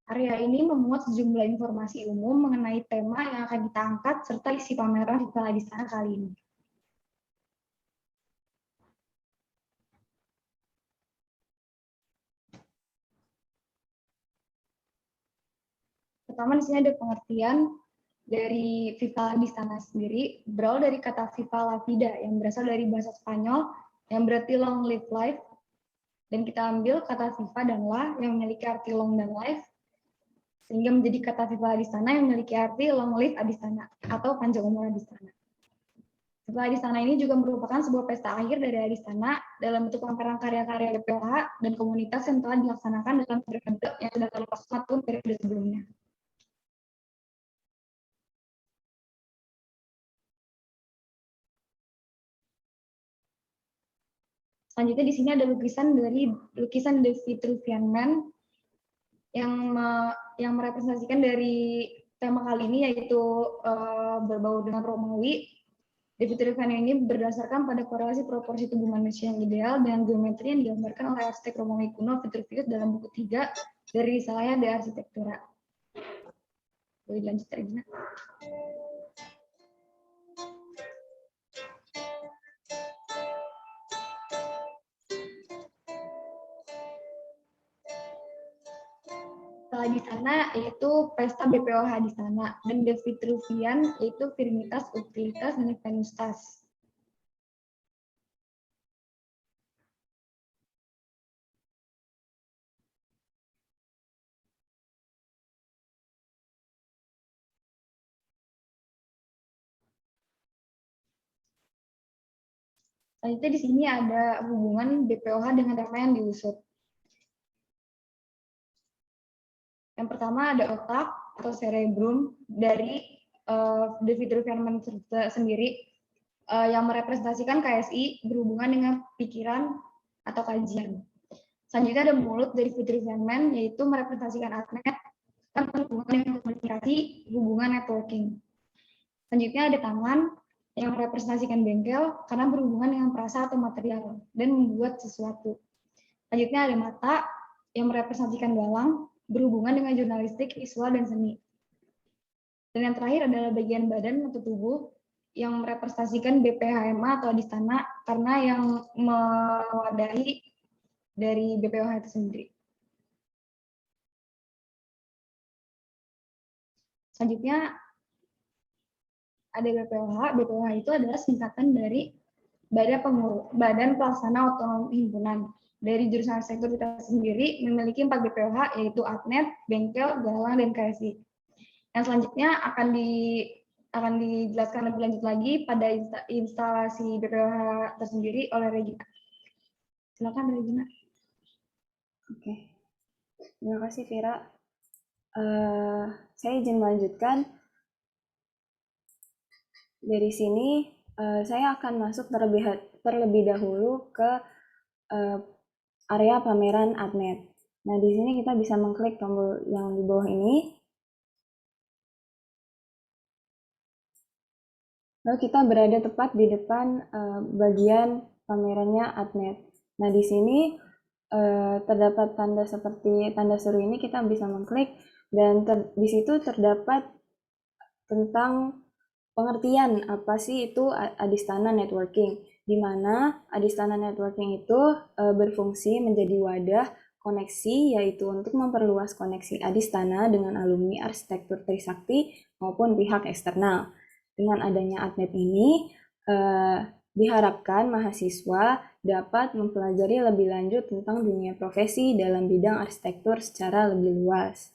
Area ini memuat sejumlah informasi umum mengenai tema yang akan kita angkat serta isi pameran FIFA Adistana kali ini. Pertama, di sini ada pengertian dari FIFA Adistana sendiri, berawal dari kata FIFA la vida yang berasal dari bahasa Spanyol yang berarti long live life, dan kita ambil kata FIFA dan la yang memiliki arti long dan life, sehingga menjadi kata FIFA Adistana yang memiliki arti long live Adistana atau panjang umur Adistana. FIFA Adistana ini juga merupakan sebuah pesta akhir dari Adistana dalam bentuk pameran karya-karya BPOH dan komunitas yang telah dilaksanakan dalam periode yang sudah terlepas satu periode sebelumnya. Selanjutnya di sini ada lukisan The Vitruvian Man yang merepresentasikan dari tema kali ini, yaitu berbau dengan Romawi. The Vitruvian ini berdasarkan pada korelasi proporsi tubuh manusia yang ideal dengan geometri yang digambarkan oleh arsitek Romawi kuno Vitruvius dalam buku 3 dari risalahnya De Architectura. Boleh dilanjut, Regina. di sana yaitu Pesta BPOH di sana, dan De Vitruvian yaitu Firmitas, Utilitas, dan Venustas. Selanjutnya di sini ada hubungan BPOH dengan tema yang diusut. Yang pertama ada otak atau cerebrum dari De Vitruvian sendiri yang merepresentasikan KSI berhubungan dengan pikiran atau kajian. Selanjutnya ada mulut dari Vitruvian Man, yaitu merepresentasikan atnet berhubungan dengan komunikasi, hubungan networking. Selanjutnya ada tangan yang merepresentasikan bengkel karena berhubungan dengan perasa atau material dan membuat sesuatu. Selanjutnya ada mata yang merepresentasikan galang berhubungan dengan jurnalistik, visual, dan seni. Dan yang terakhir adalah bagian badan atau tubuh yang merepresentasikan BPHMA atau Adistana karena yang mewadahi dari BPOH itu sendiri. Selanjutnya ada BPOH. BPOH itu adalah singkatan dari Badan Pelaksana Otonom Himpunan. Dari jurusan arsitektur kita sendiri memiliki 4 BPOH, yaitu Atnet, Bengkel, Galang, dan KSI. Yang selanjutnya akan dijelaskan lebih lanjut lagi pada instalasi BPOH tersendiri oleh Regina. Silakan Regina. Oke, terima kasih Vira. Saya izin melanjutkan. Dari sini saya akan masuk terlebih dahulu ke area pameran Atnet. Nah, di sini kita bisa mengklik tombol yang di bawah ini. Lalu kita berada tepat di depan bagian pamerannya Atnet. Nah, di sini terdapat tanda seperti tanda seru ini, kita bisa mengklik dan di situ terdapat tentang pengertian apa sih itu Adistana Networking, di mana Adistana Networking itu berfungsi menjadi wadah koneksi, yaitu untuk memperluas koneksi Adistana dengan alumni arsitektur Trisakti maupun pihak eksternal. Dengan adanya Atnet ini, diharapkan mahasiswa dapat mempelajari lebih lanjut tentang dunia profesi dalam bidang arsitektur secara lebih luas.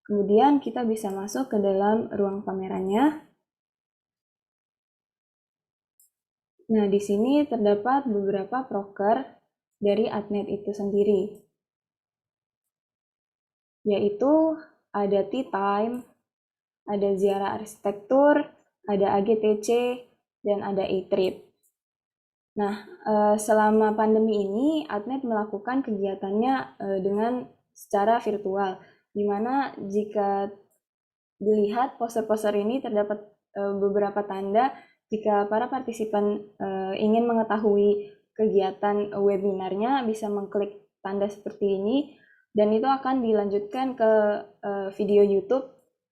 Kemudian kita bisa masuk ke dalam ruang pamerannya. Nah, di sini terdapat beberapa proker dari Atnet itu sendiri, yaitu ada Tea Time, ada Ziarah Arsitektur, ada AGTC, dan ada E-Trip. Nah, selama pandemi ini, Atnet melakukan kegiatannya dengan secara virtual, di mana jika dilihat poster-poster ini terdapat beberapa tanda jika para partisipan ingin mengetahui kegiatan webinarnya bisa mengklik tanda seperti ini dan itu akan dilanjutkan ke video YouTube,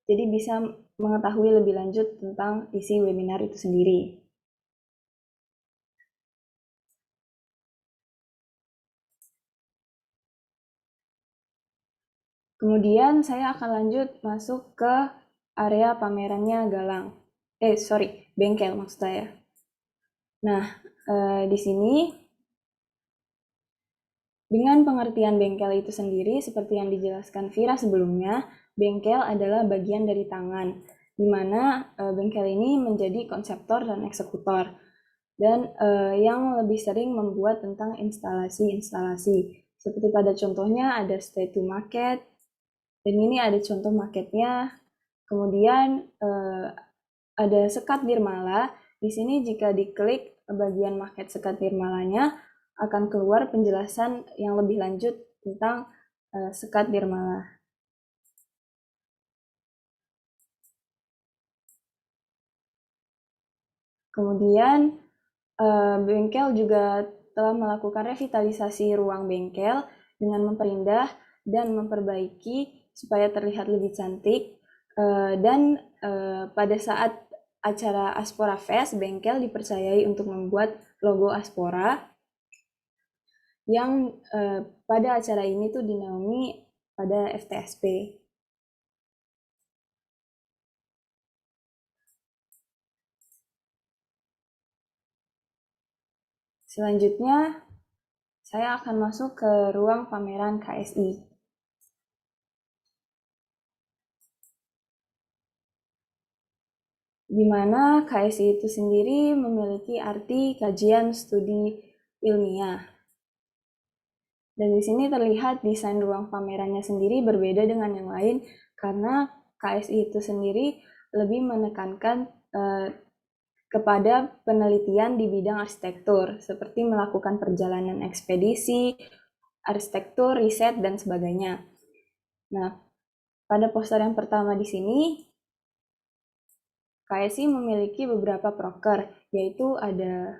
jadi bisa mengetahui lebih lanjut tentang isi webinar itu sendiri. Kemudian saya akan lanjut masuk ke area pamerannya Galang. Bengkel maksud saya. Nah, di sini dengan pengertian bengkel itu sendiri seperti yang dijelaskan Vira sebelumnya, bengkel adalah bagian dari tangan, di mana bengkel ini menjadi konseptor dan eksekutor, dan yang lebih sering membuat tentang instalasi-instalasi. Seperti pada contohnya ada statue maket, dan ini ada contoh maketnya. Kemudian ada sekat nirmala. Di sini jika diklik bagian maket sekat nirmalanya akan keluar penjelasan yang lebih lanjut tentang sekat nirmala. Kemudian bengkel juga telah melakukan revitalisasi ruang bengkel dengan memperindah dan memperbaiki supaya terlihat lebih cantik. Dan pada saat acara Aspora Fest, bengkel dipercayai untuk membuat logo Aspora. yang pada acara ini tuh dinaungi pada FTSP. Selanjutnya, saya akan masuk ke ruang pameran KSI. Di mana KSI itu sendiri memiliki arti kajian studi ilmiah. Dan di sini terlihat desain ruang pamerannya sendiri berbeda dengan yang lain karena KSI itu sendiri lebih menekankan kepada penelitian di bidang arsitektur, seperti melakukan perjalanan ekspedisi, arsitektur, riset, dan sebagainya. Nah, pada poster yang pertama di sini, KSI memiliki beberapa proker, yaitu ada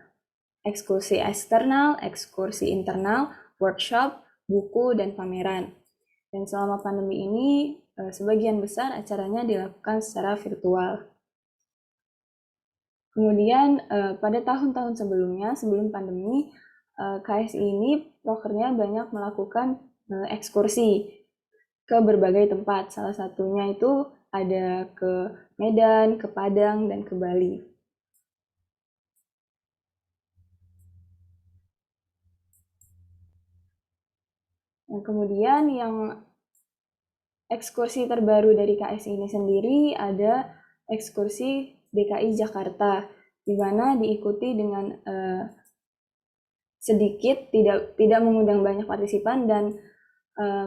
ekskursi eksternal, ekskursi internal, workshop, buku, dan pameran. Dan selama pandemi ini, sebagian besar acaranya dilakukan secara virtual. Kemudian pada tahun-tahun sebelumnya, sebelum pandemi, KSI ini prokernya banyak melakukan ekskursi ke berbagai tempat. Salah satunya itu ada ke Medan, ke Padang, dan ke Bali. Nah, kemudian yang ekskursi terbaru dari KSI ini sendiri ada ekskursi DKI Jakarta, di mana diikuti dengan sedikit, tidak mengundang banyak partisipan dan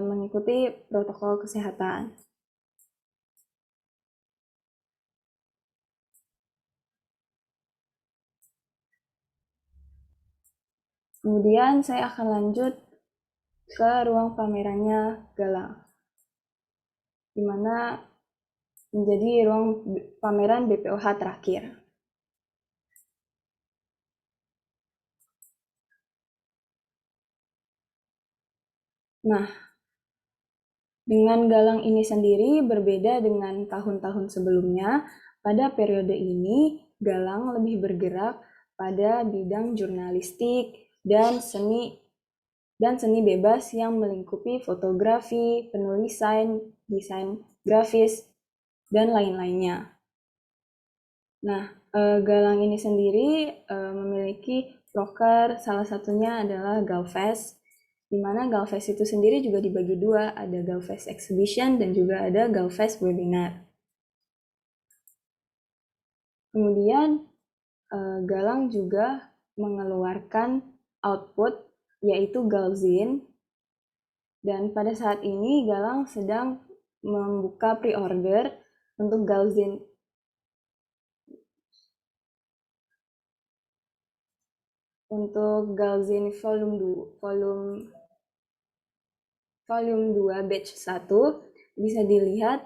mengikuti protokol kesehatan. Kemudian saya akan lanjut ke ruang pamerannya Galang, di mana menjadi ruang pameran BPOH terakhir. Nah, dengan Galang ini sendiri berbeda dengan tahun-tahun sebelumnya. Pada periode ini, Galang lebih bergerak pada bidang jurnalistik dan seni bebas yang melingkupi fotografi, penulisan, desain grafis, dan lain-lainnya. Nah, Galang ini sendiri memiliki proker, salah satunya adalah Galfest, di mana Galfest itu sendiri juga dibagi dua, ada Galfest Exhibition dan juga ada Galfest Webinar. Kemudian Galang juga mengeluarkan output yaitu Galzine, dan pada saat ini Galang sedang membuka pre-order untuk Galzine volume 2 batch 1 bisa dilihat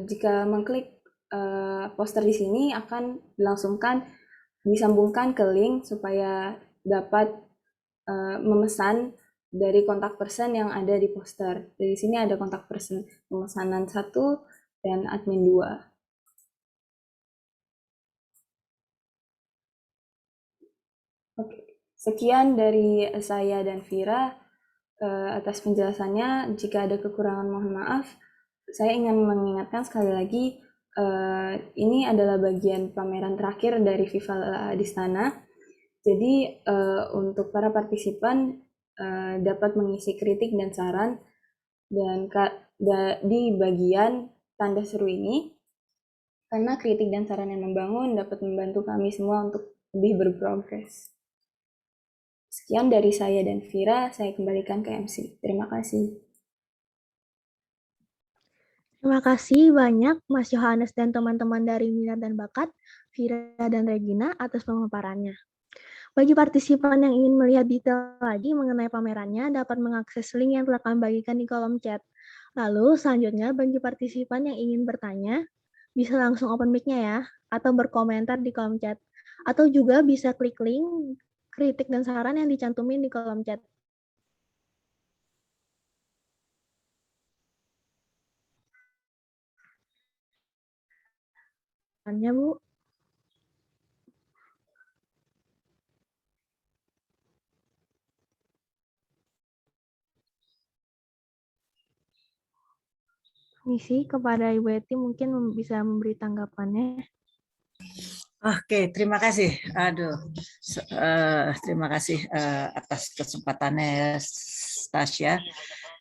jika mengklik poster di sini akan disambungkan ke link supaya dapat memesan dari kontak person yang ada di poster. Dari sini ada kontak person pemesanan 1 dan admin 2. Oke, sekian dari saya dan Vira. Atas penjelasannya, jika ada kekurangan mohon maaf. Saya ingin mengingatkan sekali lagi, ini adalah bagian pameran terakhir dari Viva Adistana. Jadi untuk para partisipan dapat mengisi kritik dan saran dan di bagian tanda seru ini, karena kritik dan saran yang membangun dapat membantu kami semua untuk lebih berprogres. Sekian dari saya dan Vira, saya kembalikan ke MC. Terima kasih. Terima kasih banyak Mas Yohanes dan teman-teman dari Minat dan Bakat, Vira dan Regina atas pemaparannya. Bagi partisipan yang ingin melihat detail lagi mengenai pamerannya, dapat mengakses link yang telah kami bagikan di kolom chat. Lalu selanjutnya bagi partisipan yang ingin bertanya, bisa langsung open mic-nya ya, atau berkomentar di kolom chat. Atau juga bisa klik link kritik dan saran yang dicantumin di kolom chat. Tanya, Bu. misi kepada Ibu Eti mungkin bisa memberi tanggapannya. Oke, terima kasih. Aduh, terima kasih atas kesempatannya ya, Tasya.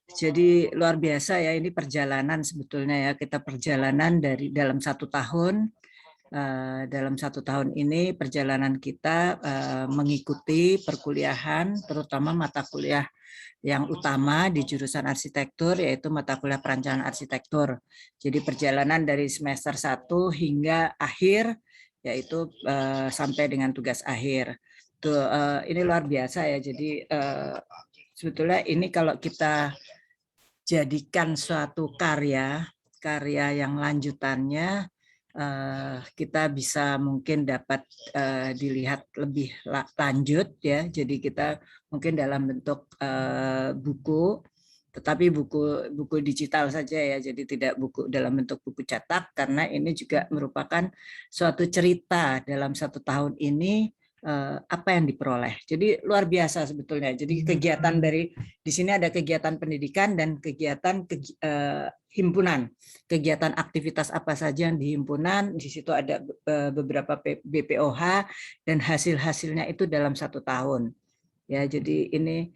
Jadi luar biasa ya, ini perjalanan sebetulnya ya, kita perjalanan dari dalam 1 tahun. Dalam 1 tahun ini perjalanan kita mengikuti perkuliahan, terutama mata kuliah yang utama di jurusan arsitektur, yaitu mata kuliah perancangan arsitektur. Jadi perjalanan dari semester 1 hingga akhir, yaitu sampai dengan tugas akhir. Ini luar biasa ya. Jadi sebetulnya ini kalau kita jadikan suatu karya yang lanjutannya, kita bisa mungkin dapat dilihat lebih lanjut ya. Jadi kita mungkin dalam bentuk buku, tetapi buku digital saja ya. Jadi tidak buku dalam bentuk buku cetak, karena ini juga merupakan suatu cerita dalam 1 tahun ini apa yang diperoleh. Jadi luar biasa sebetulnya. Jadi kegiatan dari di sini ada kegiatan pendidikan dan kegiatan himpunan. Kegiatan aktivitas apa saja yang di himpunan, di situ ada beberapa BPOH dan hasil-hasilnya itu dalam 1 tahun. Ya, jadi ini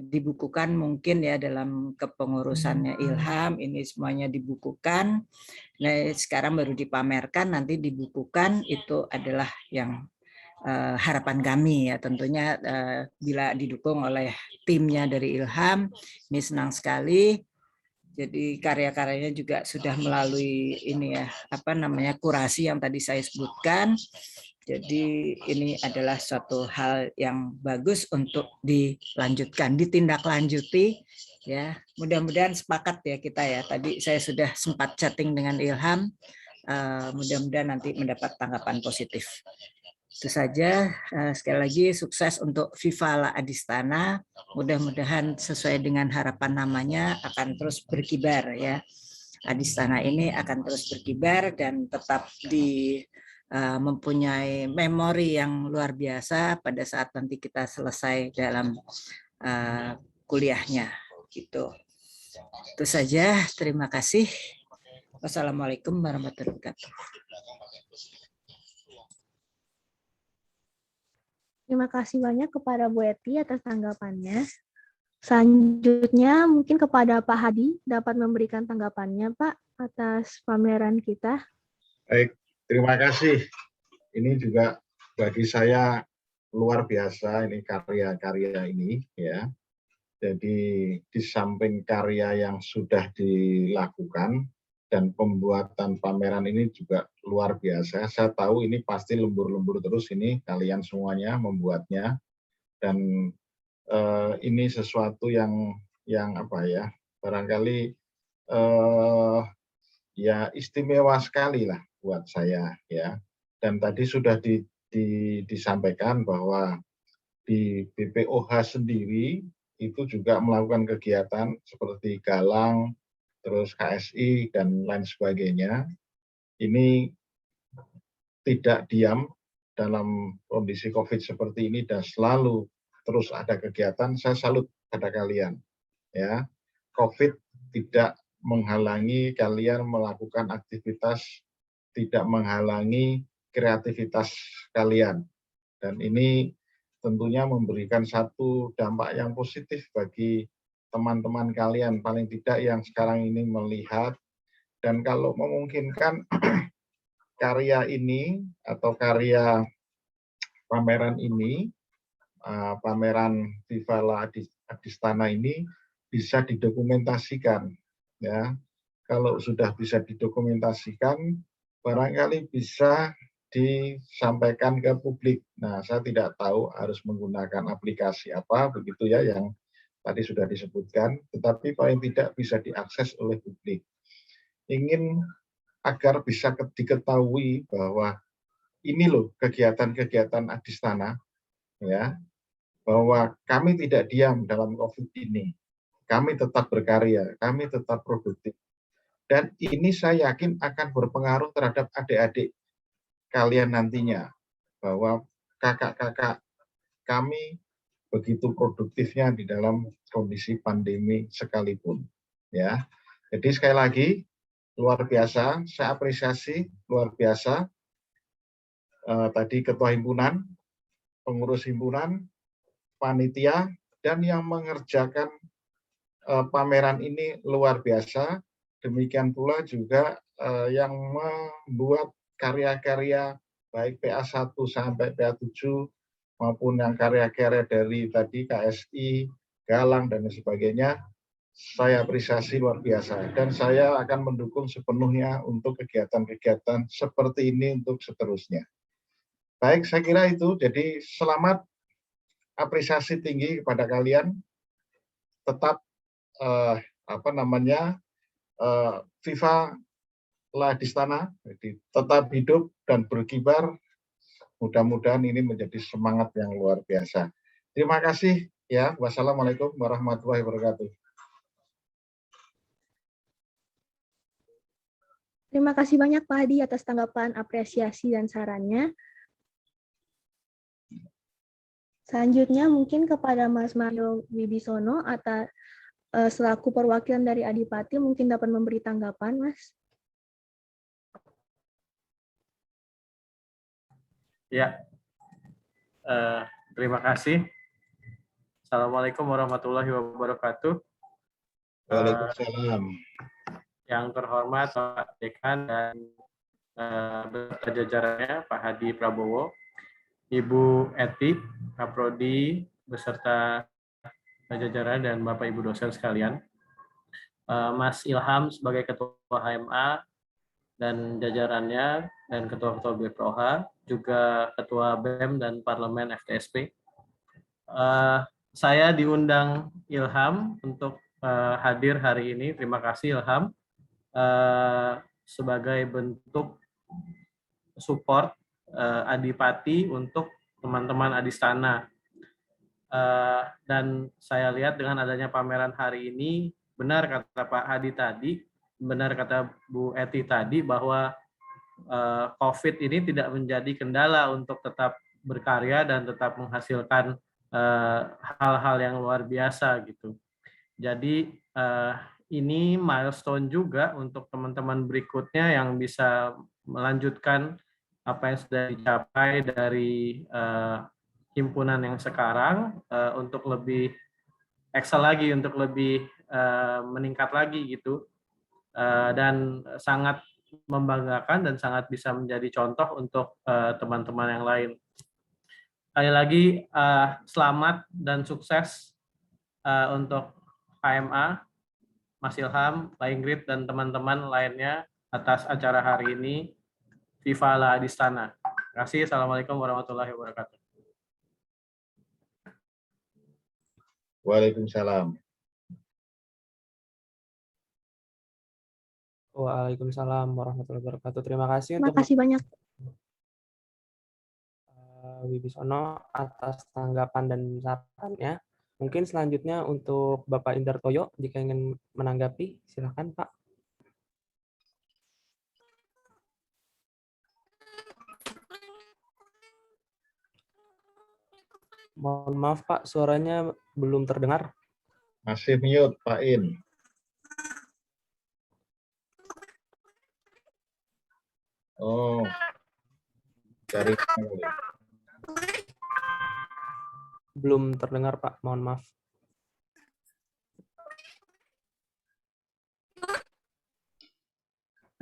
dibukukan mungkin ya dalam kepengurusannya Ilham, ini semuanya dibukukan. Nah, sekarang baru dipamerkan, nanti dibukukan, itu adalah yang harapan kami ya, tentunya bila didukung oleh timnya dari Ilham, ini senang sekali. Jadi karya-karyanya juga sudah melalui ini ya, apa namanya, kurasi yang tadi saya sebutkan. Jadi ini adalah suatu hal yang bagus untuk dilanjutkan, ditindaklanjuti ya. Mudah-mudahan sepakat ya kita ya. Tadi saya sudah sempat chatting dengan Ilham. Mudah-mudahan nanti mendapat tanggapan positif. Itu saja, sekali lagi sukses untuk Viva La Adistana. Mudah-mudahan sesuai dengan harapan namanya akan terus berkibar ya. Adistana ini akan terus berkibar dan tetap mempunyai memori yang luar biasa pada saat nanti kita selesai dalam kuliahnya. Gitu. Itu saja, terima kasih. Wassalamualaikum warahmatullahi wabarakatuh. Terima kasih banyak kepada Bu Eti atas tanggapannya. Selanjutnya mungkin kepada Pak Hadi dapat memberikan tanggapannya Pak atas pameran kita. Baik, terima kasih. Ini juga bagi saya luar biasa ini karya-karya ini ya. Jadi di samping karya yang sudah dilakukan dan pembuatan pameran ini juga luar biasa. Saya tahu ini pasti lembur-lembur terus ini kalian semuanya membuatnya, dan ini sesuatu yang apa ya, barangkali ya istimewa sekali lah buat saya ya. Dan tadi sudah disampaikan bahwa di BPOH sendiri itu juga melakukan kegiatan seperti galang, terus KSI, dan lain sebagainya. Ini tidak diam dalam kondisi COVID seperti ini dan selalu terus ada kegiatan. Saya salut pada kalian. Ya, COVID tidak menghalangi kalian melakukan aktivitas, tidak menghalangi kreativitas kalian. Dan ini tentunya memberikan satu dampak yang positif bagi teman-teman kalian, paling tidak yang sekarang ini melihat. Dan kalau memungkinkan karya ini atau karya pameran ini, pameran Viva La Adistana ini bisa didokumentasikan. Ya, kalau sudah bisa didokumentasikan, barangkali bisa disampaikan ke publik. Nah, saya tidak tahu harus menggunakan aplikasi apa, begitu ya, yang tadi sudah disebutkan, tetapi paling tidak bisa diakses oleh publik. Ingin agar bisa diketahui bahwa ini loh kegiatan-kegiatan Adistana, ya, bahwa kami tidak diam dalam COVID ini. Kami tetap berkarya, kami tetap produktif. Dan ini saya yakin akan berpengaruh terhadap adik-adik kalian nantinya, bahwa kakak-kakak kami begitu produktifnya di dalam kondisi pandemi sekalipun, ya. Jadi sekali lagi, luar biasa, saya apresiasi luar biasa tadi ketua himpunan, pengurus himpunan, panitia, dan yang mengerjakan pameran ini luar biasa. Demikian pula juga yang membuat karya-karya baik PA1 sampai PA7 maupun yang karya-karya dari tadi KSI, Galang, dan sebagainya, saya apresiasi luar biasa. Dan saya akan mendukung sepenuhnya untuk kegiatan-kegiatan seperti ini untuk seterusnya. Baik, saya kira itu. Jadi selamat, apresiasi tinggi kepada kalian. Tetap Viva La Adistana, jadi tetap hidup dan berkibar. Mudah-mudahan ini menjadi semangat yang luar biasa. Terima kasih ya. Wassalamualaikum warahmatullahi wabarakatuh. Terima kasih banyak Pak Hadi atas tanggapan, apresiasi, dan sarannya. Selanjutnya mungkin kepada Mas Mario Wibisono atau selaku perwakilan dari Adipati mungkin dapat memberi tanggapan, Mas. Ya, terima kasih. Assalamualaikum warahmatullahi wabarakatuh. Waalaikumsalam. Yang terhormat Pak Dekan dan beserta jajarannya, Pak Hadi Prabowo, Ibu Eti, Kaprodi, beserta jajaran dan Bapak Ibu dosen sekalian, Mas Ilham sebagai Ketua HMA dan jajarannya, dan Ketua-Ketua BPOH, juga Ketua BEM dan Parlemen FTSP. Saya diundang Ilham untuk hadir hari ini. Terima kasih Ilham. Sebagai bentuk support Adipati untuk teman-teman Adistana. Dan saya lihat dengan adanya pameran hari ini, benar kata Pak Hadi tadi, benar kata Bu Eti tadi, bahwa COVID ini tidak menjadi kendala untuk tetap berkarya dan tetap menghasilkan hal-hal yang luar biasa gitu. Jadi ini milestone juga untuk teman-teman berikutnya yang bisa melanjutkan apa yang sudah dicapai dari himpunan yang sekarang untuk lebih excel lagi, untuk lebih meningkat lagi gitu, dan sangat membanggakan dan sangat bisa menjadi contoh untuk teman-teman yang lain. Sekali lagi selamat dan sukses untuk HMA, Mas Ilham, Pak Ingrid, dan teman-teman lainnya atas acara hari ini. Viva La Adistana. Terima kasih. Assalamualaikum warahmatullahi wabarakatuh. Waalaikumsalam. Waalaikumsalam warahmatullahi wabarakatuh. Terima kasih Terima kasih banyak. Wibisono atas tanggapan dan sarannya. Mungkin selanjutnya untuk Bapak Indartoyo, jika ingin menanggapi, silakan Pak. Mohon maaf Pak, suaranya belum terdengar. Masih mute Pak In. Oh, dari belum terdengar Pak, mohon maaf.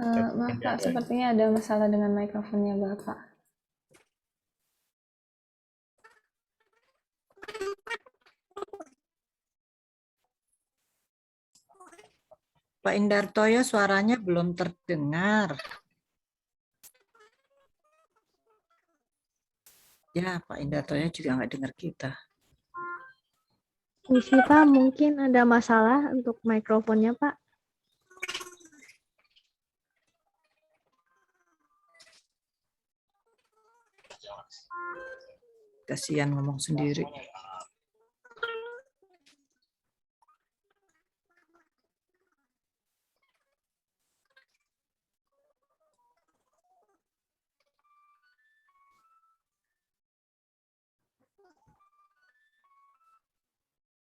Maaf Pak, sepertinya ada masalah dengan mikrofonnya Bapak. Pak Indartoyo, suaranya belum terdengar. Ya, Pak Indartoyo juga nggak dengar kita. Pak, mungkin ada masalah untuk mikrofonnya, Pak. Kasihan ngomong sendiri.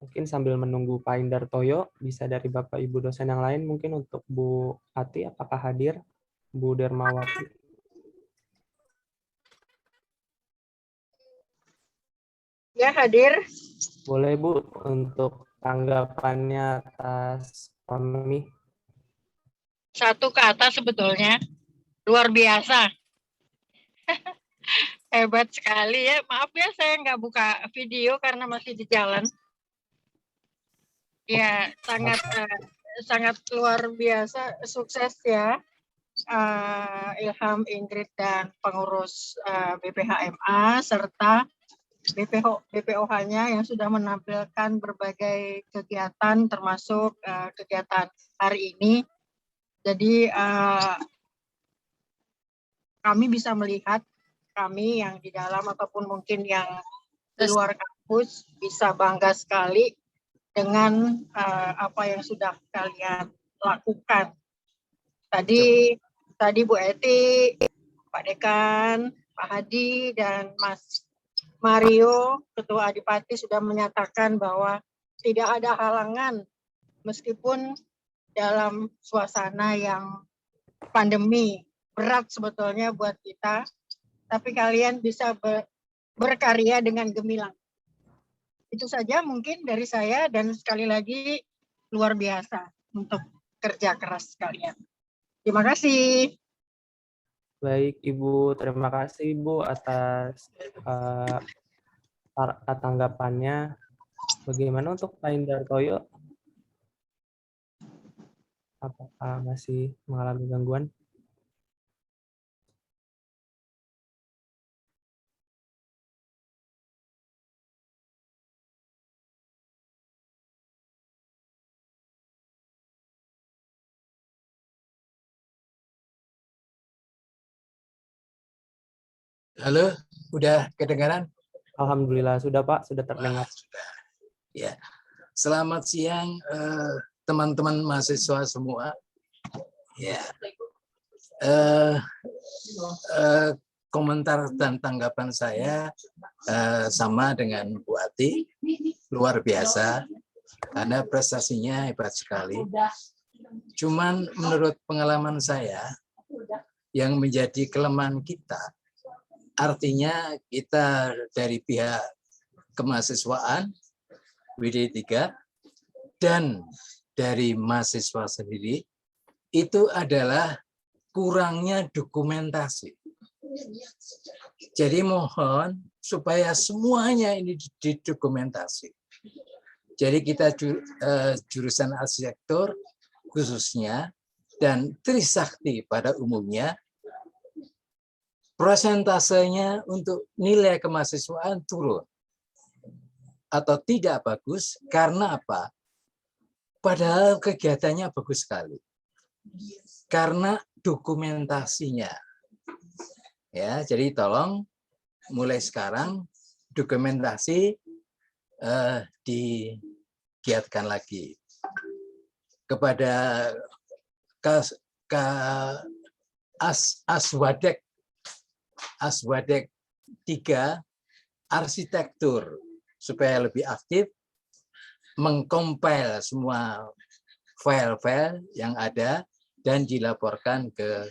Mungkin sambil menunggu Pak Indartoyo, bisa dari Bapak Ibu dosen yang lain, mungkin untuk Bu Ati, apakah hadir? Bu Dermawati. Ya, hadir. Boleh Bu, untuk tanggapannya atas PAMI. Satu kata sebetulnya, luar biasa. Hebat sekali ya. Maaf ya, saya nggak buka video karena masih di jalan. Ya, sangat luar biasa, sukses ya. Ilham, Ingrid, dan pengurus BPHMA serta BPOH-nya yang sudah menampilkan berbagai kegiatan termasuk kegiatan hari ini. Jadi kami bisa melihat, kami yang di dalam ataupun mungkin yang di luar kampus bisa bangga sekali dengan apa yang sudah kalian lakukan. Tadi Bu Eti, Pak Dekan, Pak Hadi, dan Mas Mario, Ketua Adipati, sudah menyatakan bahwa tidak ada halangan meskipun dalam suasana yang pandemi berat sebetulnya buat kita, tapi kalian bisa berkarya dengan gemilang. Itu saja mungkin dari saya, dan sekali lagi luar biasa untuk kerja keras kalian. Terima kasih. Baik, Ibu. Terima kasih, Ibu, atas tanggapannya. Bagaimana untuk Pak Indartoyo? Apakah masih mengalami gangguan? Halo, udah kedengaran? Alhamdulillah sudah Pak, sudah terdengar. Ya, selamat siang teman-teman mahasiswa semua. Ya, komentar dan tanggapan saya sama dengan Bu Ati, luar biasa, karena prestasinya hebat sekali. Cuman menurut pengalaman saya, yang menjadi kelemahan kita, artinya kita dari pihak kemahasiswaan, WD3, dan dari mahasiswa sendiri, itu adalah kurangnya dokumentasi. Jadi mohon supaya semuanya ini didokumentasi. Jadi kita jurusan arsitektur khususnya, dan Trisakti pada umumnya, prosentasenya untuk nilai kemahasiswaan turun atau tidak bagus. Karena apa? Padahal kegiatannya bagus sekali. Karena dokumentasinya. Ya, jadi tolong mulai sekarang dokumentasi digiatkan lagi. Kepada Aswadek 3, arsitektur, supaya lebih aktif mengcompile semua file-file yang ada dan dilaporkan ke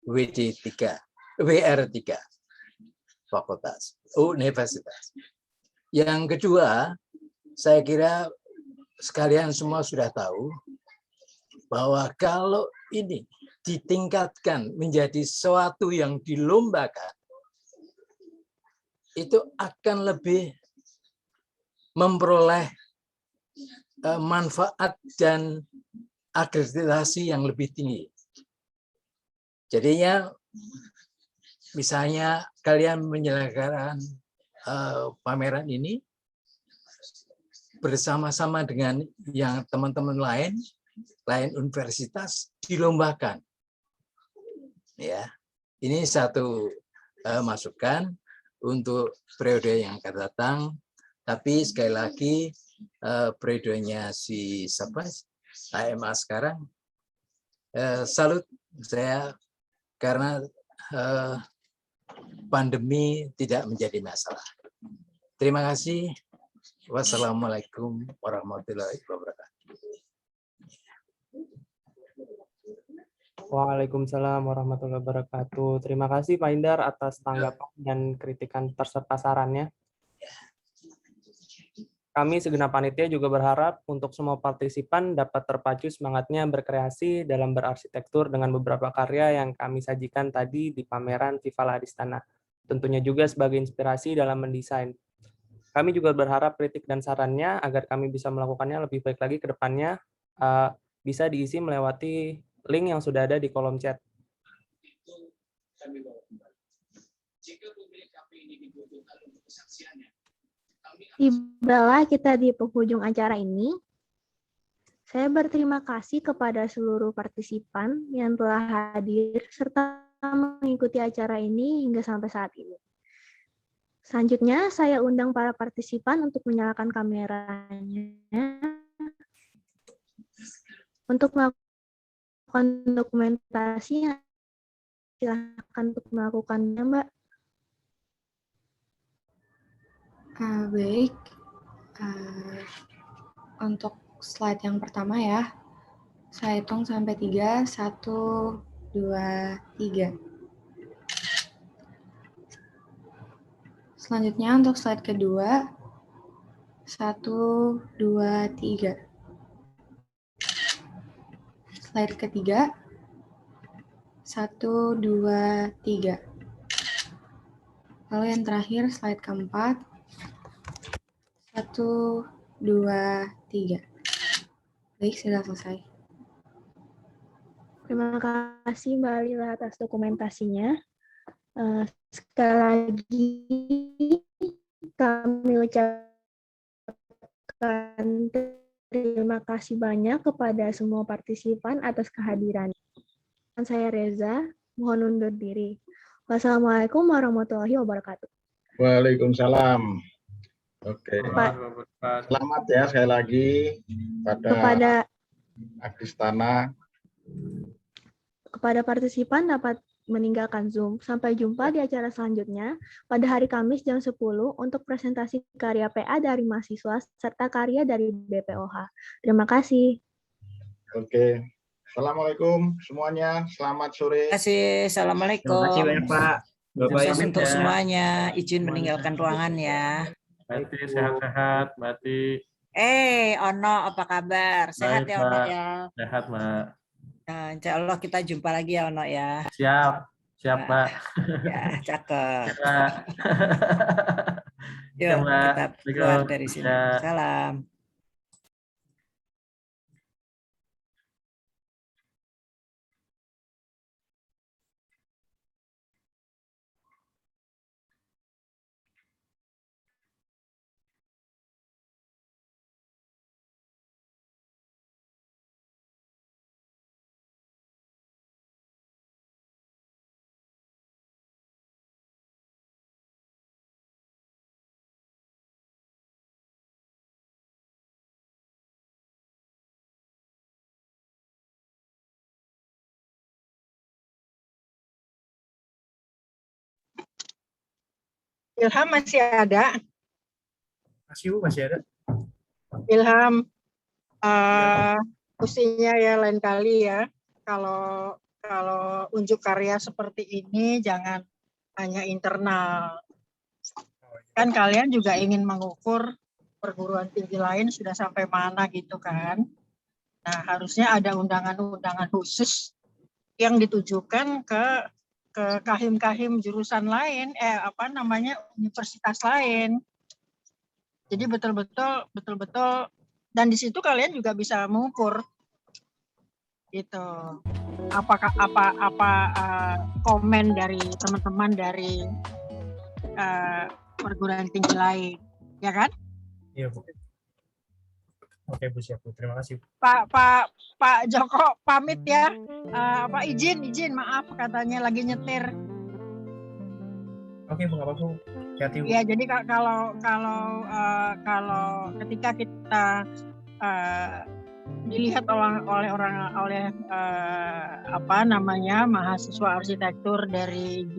WR3 fakultas universitas. Yang kedua, saya kira sekalian semua sudah tahu bahwa kalau ini ditingkatkan menjadi sesuatu yang dilombakan, itu akan lebih memperoleh manfaat dan akreditasi yang lebih tinggi. Jadinya, misalnya kalian menyelenggarakan pameran ini bersama-sama dengan yang teman-teman lain universitas, dilombakan. Ya, ini satu masukan untuk periode yang akan datang. Tapi sekali lagi periodenya si AMA sekarang, salut saya karena pandemi tidak menjadi masalah. Terima kasih. Wassalamualaikum warahmatullahi wabarakatuh. Waalaikumsalam warahmatullahi wabarakatuh. Terima kasih Pak Indar atas tanggapan dan kritikan serta sarannya. Kami segenap panitia juga berharap untuk semua partisipan dapat terpacu semangatnya berkreasi dalam berarsitektur dengan beberapa karya yang kami sajikan tadi di pameran Vivala Adistana. Tentunya juga sebagai inspirasi dalam mendesain. Kami juga berharap kritik dan sarannya agar kami bisa melakukannya lebih baik lagi ke depannya, bisa diisi melewati link yang sudah ada di kolom chat. Tibalah kita di penghujung acara ini. Saya berterima kasih kepada seluruh partisipan yang telah hadir serta mengikuti acara ini hingga sampai saat ini. Selanjutnya, saya undang para partisipan untuk menyalakan kameranya untuk melakukan dokumentasi. Silahkan untuk melakukannya, Mbak. Baik, untuk slide yang pertama ya, saya hitung sampai 3, 1, 2, 3. Selanjutnya untuk slide kedua, 1, 2, 3. Slide ketiga, 1, 2, 3. Lalu yang terakhir slide keempat, 1, 2, 3. Baik, sudah selesai. Terima kasih Mbak Lila atas dokumentasinya. Sekali lagi kami ucapkan terima kasih banyak kepada semua partisipan atas kehadirannya. Saya Reza, mohon undur diri. Wassalamualaikum warahmatullahi wabarakatuh. Waalaikumsalam. Oke. Selamat ya sekali lagi kepada Adistana. Kepada partisipan dapat meninggalkan Zoom. Sampai jumpa di acara selanjutnya pada hari Kamis jam 10 untuk presentasi karya PA dari mahasiswa serta karya dari BPOH. Terima kasih. Oke. Assalamualaikum semuanya. Selamat sore. Terima kasih. Assalamualaikum. Terima kasih banyak Pak. Sukses untuk semuanya. Izin meninggalkan ruangan ya. Mbak sehat-sehat, Mbak Ti. Ono apa kabar? Sehat Baik, ya Ono Mbak. ya. Sehat, Mbak. Nah, insya Allah kita jumpa lagi ya Ono ya. Siap, siap Mbak. Ya, cakep. Ya. Yuk Mbak. kita keluar dari sini. Ya. Salam. Ilham masih ada? Masih ada. Ilham, mestinya ya lain kali ya, kalau unjuk karya seperti ini jangan hanya internal. Kan kalian juga ingin mengukur perguruan tinggi lain sudah sampai mana gitu kan. Nah, harusnya ada undangan-undangan khusus yang ditujukan ke kahim-kahim jurusan lain, universitas lain. Jadi betul-betul dan di situ kalian juga bisa mengukur gitu. Apa komen dari teman-teman dari perguruan tinggi lain, ya kan? Iya, Bu. Oke, Bu, siap, Bu. Terima kasih. Pak Joko pamit ya. Izin maaf katanya lagi nyetir. Oke, Bu, nggak apa-apa. Hati-hati, Bu. Ya, jadi kalau ketika kita dilihat oleh mahasiswa arsitektur dari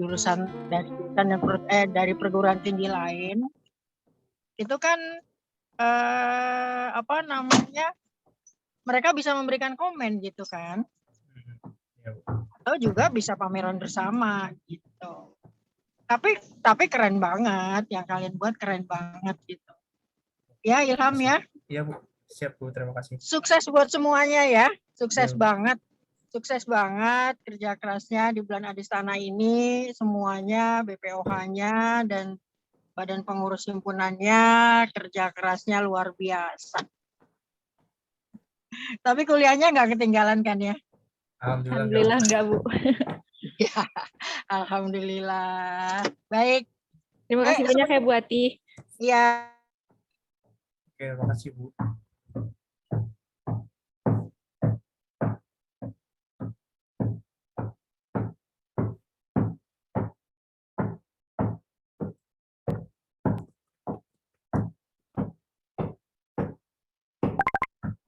dari perguruan tinggi lain, itu kan apa namanya, mereka bisa memberikan komen gitu kan, atau juga bisa pameran bersama gitu. Tapi keren banget yang kalian buat, keren banget gitu. Ya Ilham ya. Iya Bu, siap Bu, terima kasih. Sukses buat semuanya ya, sukses Iya, Bu. banget. Sukses banget kerja kerasnya di bulan Adistana ini, semuanya, BPOH-nya, dan Badan Pengurus Himpunannya, kerja kerasnya luar biasa. Tapi kuliahnya nggak ketinggalan kan ya? Alhamdulillah enggak, Bu. Ya, alhamdulillah. Baik. Terima kasih banyak ya Bu Ati. Iya. Oke, terima kasih Bu.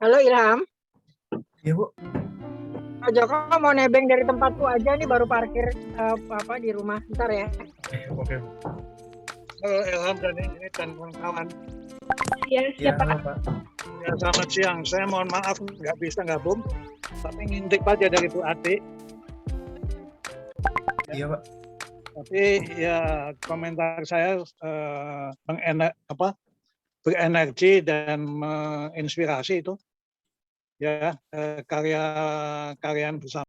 Halo Ilham. Iya Bu. Pak Joko mau nebeng dari tempatku aja nih, baru parkir apa di rumah. Bentar ya. Oke Bu. Halo Ilham dan ini dan kawan-kawan. Iya, Iya, halo Pak. Ya, selamat siang. Saya mohon maaf nggak bisa gabung, tapi ngintip aja dari Bu Ati. Iya Pak. Tapi ya komentar saya berenergi dan menginspirasi itu ya, karya bersama.